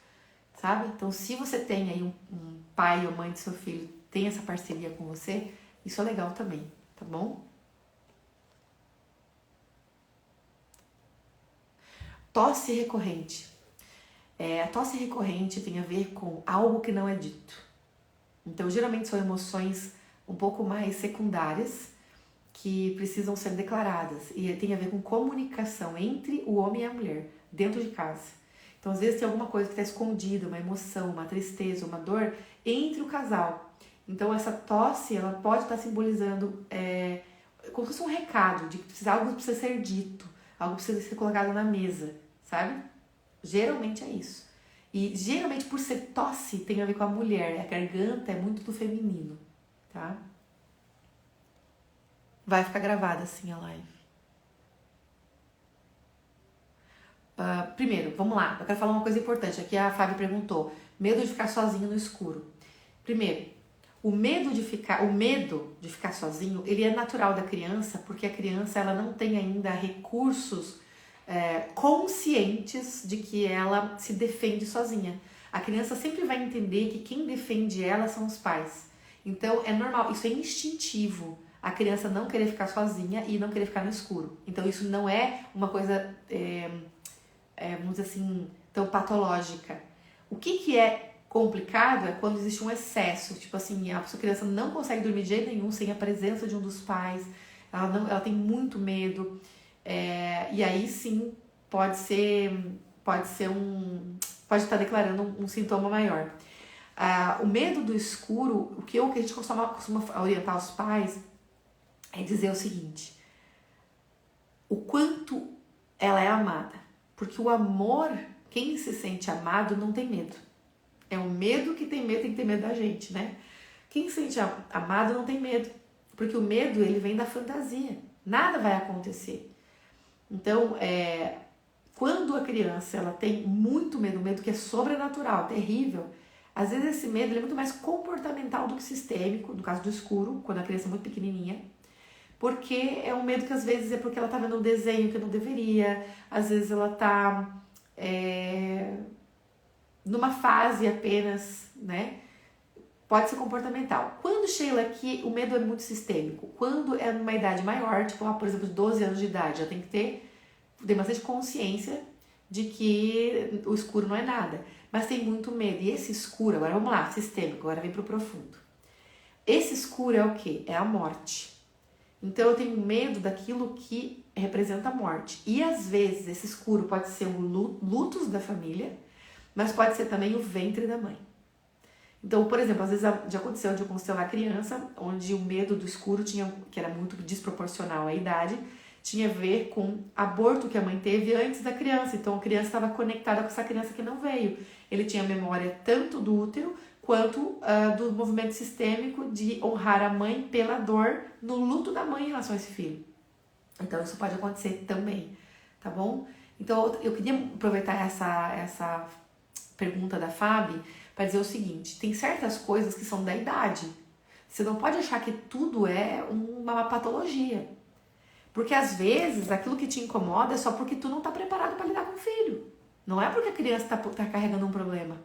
A: Sabe? Então, se você tem aí um pai ou mãe de seu filho, tem essa parceria com você, isso é legal também, tá bom? Tosse recorrente. A tosse recorrente tem a ver com algo que não é dito. Então, geralmente são emoções um pouco mais secundárias que precisam ser declaradas. E tem a ver com comunicação entre o homem e a mulher, dentro de casa. Então, às vezes tem alguma coisa que está escondida, uma emoção, uma tristeza, uma dor, entre o casal. Então, essa tosse, ela pode estar simbolizando como se fosse um recado, de que algo precisa ser dito, algo precisa ser colocado na mesa, sabe? Geralmente é isso. E, geralmente, por ser tosse, tem a ver com a mulher. A garganta é muito do feminino, tá? Vai ficar gravada assim a live. Primeiro, vamos lá. Eu quero falar uma coisa importante. Aqui a Fábio perguntou. Medo de ficar sozinho no escuro. Primeiro, o medo de ficar sozinho, ele é natural da criança, porque a criança ela não tem ainda recursos conscientes de que ela se defende sozinha. A criança sempre vai entender que quem defende ela são os pais. Então, é normal. Isso é instintivo. A criança não querer ficar sozinha e não querer ficar no escuro. Então, isso não é uma coisa, vamos dizer assim, tão patológica. O que é complicado é quando existe um excesso. Tipo assim, a sua criança não consegue dormir de jeito nenhum sem a presença de um dos pais. Ela tem muito medo. E aí, sim, pode estar declarando um sintoma maior. O medo do escuro, o que a gente costuma orientar os pais é dizer o seguinte: o quanto ela é amada. Porque o amor, quem se sente amado não tem medo. É o medo que tem que ter medo da gente, né? Quem se sente amado não tem medo. Porque o medo, ele vem da fantasia. Nada vai acontecer. Então, Quando a criança ela tem muito medo, medo que é sobrenatural, terrível, às vezes esse medo ele é muito mais comportamental do que sistêmico, no caso do escuro, quando a criança é muito pequenininha, porque é um medo que às vezes é porque ela tá vendo um desenho que não deveria, às vezes ela tá numa fase apenas, né? Pode ser comportamental. Quando, Sheila, que o medo é muito sistêmico, quando é numa idade maior, tipo, por exemplo, 12 anos de idade, já tem que ter bastante consciência de que o escuro não é nada, mas tem muito medo. E esse escuro, agora vamos lá, sistêmico, agora vem pro profundo. Esse escuro é o quê? É a morte. Então eu tenho medo daquilo que representa a morte. E às vezes esse escuro pode ser um lutos da família, mas pode ser também o ventre da mãe. Então, por exemplo, às vezes já aconteceu de eu constelar criança, onde o medo do escuro tinha, que era muito desproporcional à idade, tinha a ver com aborto que a mãe teve antes da criança. Então a criança estava conectada com essa criança que não veio. Ele tinha memória tanto do útero quanto do movimento sistêmico de honrar a mãe pela dor no luto da mãe em relação a esse filho. Então isso pode acontecer também, tá bom? Então eu queria aproveitar essa pergunta da Fábio para dizer o seguinte: tem certas coisas que são da idade. Você não pode achar que tudo é uma patologia. Porque às vezes aquilo que te incomoda é só porque tu não tá preparado para lidar com o filho. Não é porque a criança tá carregando um problema.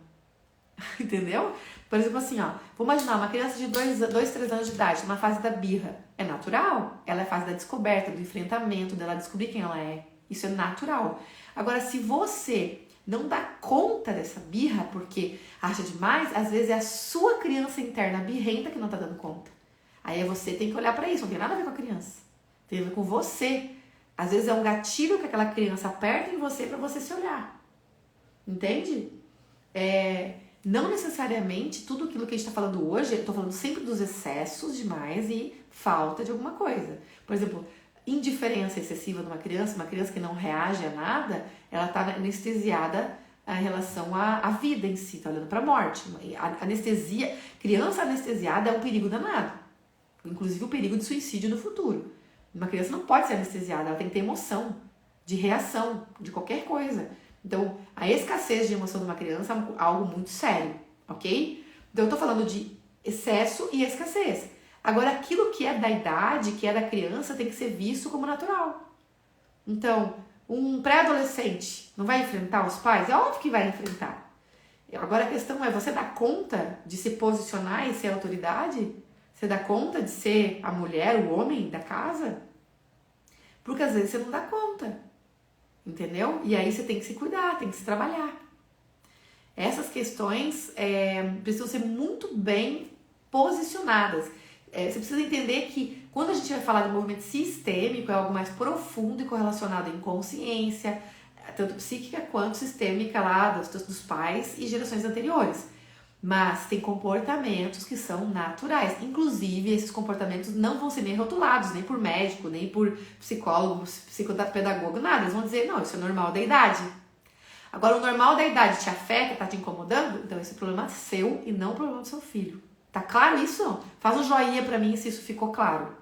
A: Entendeu? Por exemplo, assim, ó, vou imaginar uma criança de 2, 3 anos de idade, numa fase da birra. É natural. Ela é a fase da descoberta, do enfrentamento, dela descobrir quem ela é. Isso é natural. Agora, se você não dá conta dessa birra porque acha demais, às vezes é a sua criança interna birrenta que não tá dando conta. Aí você tem que olhar para isso, não tem nada a ver com a criança. Tem a ver com você. Às vezes é um gatilho que aquela criança aperta em você para você se olhar. Entende? Não necessariamente tudo aquilo que a gente está falando hoje, eu tô falando sempre dos excessos demais e falta de alguma coisa. Por exemplo, indiferença excessiva de uma criança que não reage a nada, ela está anestesiada em relação à vida em si, tá olhando para a morte. A anestesia, criança anestesiada é um perigo danado. Inclusive o perigo de suicídio no futuro. Uma criança não pode ser anestesiada, ela tem que ter emoção, de reação, de qualquer coisa. Então, a escassez de emoção de uma criança é algo muito sério, ok? Então, eu tô falando de excesso e escassez. Agora, aquilo que é da idade, que é da criança, tem que ser visto como natural. Então, um pré-adolescente não vai enfrentar os pais? É óbvio que vai enfrentar. Agora, a questão é, você dá conta de se posicionar e ser autoridade? Você dá conta de ser a mulher, o homem da casa? Porque às vezes você não dá conta, entendeu? E aí você tem que se cuidar, tem que se trabalhar. Essas questões precisam ser muito bem posicionadas. Você precisa entender que quando a gente vai falar de movimento sistêmico, é algo mais profundo e correlacionado à inconsciência, tanto psíquica quanto sistêmica lá dos pais e gerações anteriores. Mas tem comportamentos que são naturais. Inclusive, esses comportamentos não vão ser nem rotulados, nem por médico, nem por psicólogo, psicopedagogo, nada. Eles vão dizer, não, isso é normal da idade. Agora, o normal da idade te afeta, tá te incomodando? Então, esse problema é seu e não o problema do seu filho. Tá claro isso? Faz um joinha pra mim se isso ficou claro.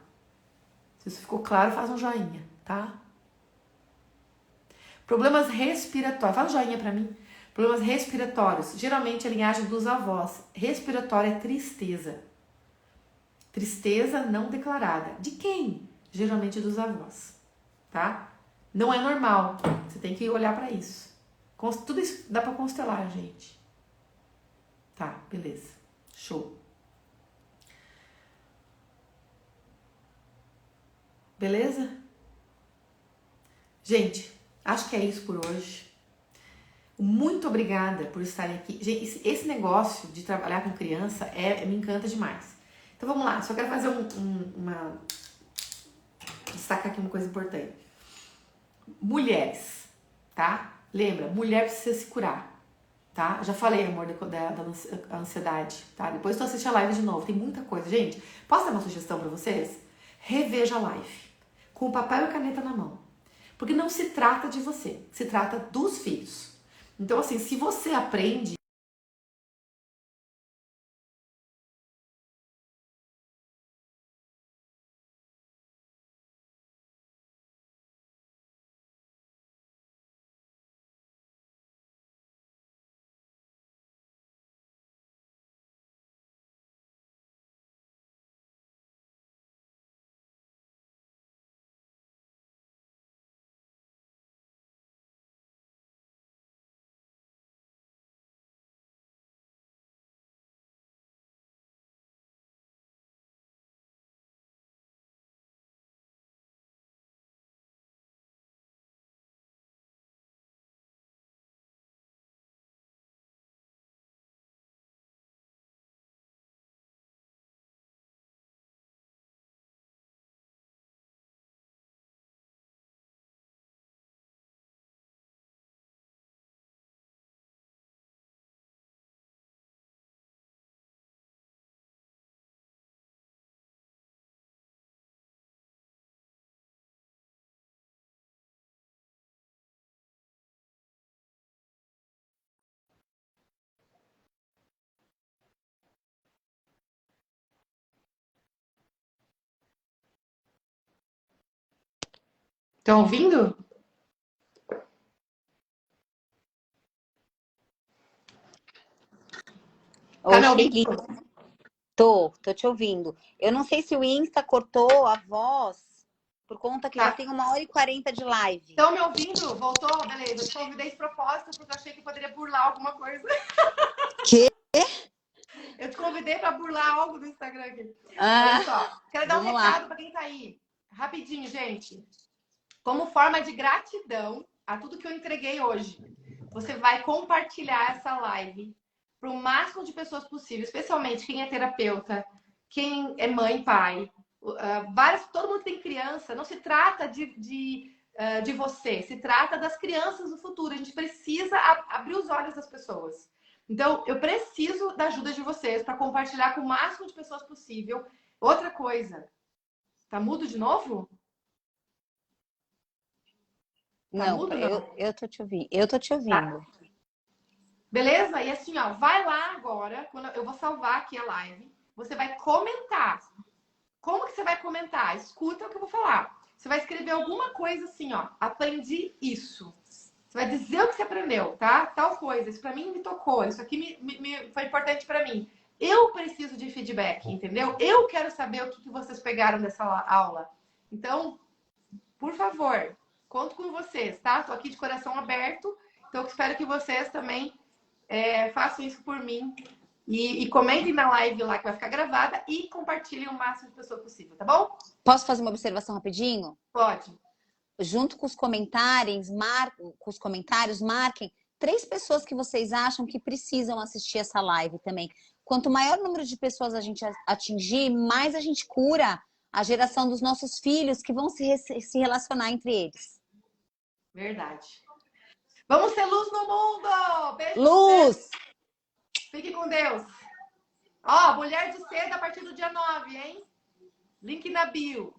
A: Se isso ficou claro, faz um joinha, tá? Problemas respiratórios. Faz um joinha pra mim. Problemas respiratórios, geralmente a linhagem dos avós. Respiratória é tristeza. Tristeza não declarada. De quem? Geralmente dos avós, tá? Não é normal. Você tem que olhar para isso. Tudo isso dá para constelar, gente. Tá, beleza. Show. Beleza? Gente, acho que é isso por hoje. Muito obrigada por estarem aqui. Gente, esse negócio de trabalhar com criança me encanta demais. Então vamos lá, só quero fazer destacar aqui uma coisa importante. Mulheres, tá? Lembra, mulher precisa se curar, tá? Já falei, amor, da ansiedade, tá? Depois tu assiste a live de novo, tem muita coisa. Gente, posso dar uma sugestão pra vocês? Reveja a live, com o papel e caneta na mão. Porque não se trata de você, se trata dos filhos. Então, assim, se você aprende Estão ouvindo? Tá
B: Oi,
A: me
B: Sheili.
A: ouvindo?
B: Tô te ouvindo. Eu não sei se o Insta cortou a voz por conta que já
A: Tá.
B: tem 1h40 de live.
A: Estão me ouvindo? Voltou? Beleza. Eu te convidei de propósito porque eu achei que poderia burlar alguma coisa.
B: Que?
A: Eu te convidei para burlar algo do Instagram aqui. Olha
B: Ah,
A: só, quero dar um
B: vamos lá.
A: recado para quem tá aí. Rapidinho, gente. Como forma de gratidão a tudo que eu entreguei hoje, você vai compartilhar essa live para o máximo de pessoas possível, especialmente quem é terapeuta, quem é mãe, pai, todo mundo tem criança. Não se trata de você, se trata das crianças do futuro. A gente precisa abrir os olhos das pessoas. Então, eu preciso da ajuda de vocês para compartilhar com o máximo de pessoas possível. Outra coisa, tá mudo de novo? Tá
B: Não,
A: mudo,
B: eu,
A: não?
B: eu tô te ouvindo. Eu tô te
A: Tá.
B: ouvindo.
A: Beleza? E assim, ó, vai lá agora, quando eu vou salvar aqui a live, você vai comentar. Como que você vai comentar? Escuta o que eu vou falar. Você vai escrever alguma coisa assim, ó, aprendi isso. Você vai dizer o que você aprendeu, tá? Tal coisa, isso pra mim me tocou, isso aqui foi importante pra mim. Eu preciso de feedback, entendeu? Eu quero saber o que vocês pegaram dessa aula. Então, por favor, conto com vocês, tá? Tô aqui de coração aberto, então eu espero que vocês também façam isso por mim. E comentem na live lá que vai ficar gravada e compartilhem o máximo de pessoas possível, tá bom?
B: Posso fazer uma observação rapidinho?
A: Pode.
B: Junto com os comentários, marquem 3 pessoas que vocês acham que precisam assistir essa live também. Quanto maior número de pessoas a gente atingir, mais a gente cura a geração dos nossos filhos que vão se relacionar entre eles.
A: Verdade. Vamos ser luz no mundo! Beijo pra vocês.
B: Luz!
A: Fique com Deus. Ó, Mulher de Seda a partir do dia 9, hein? Link na bio.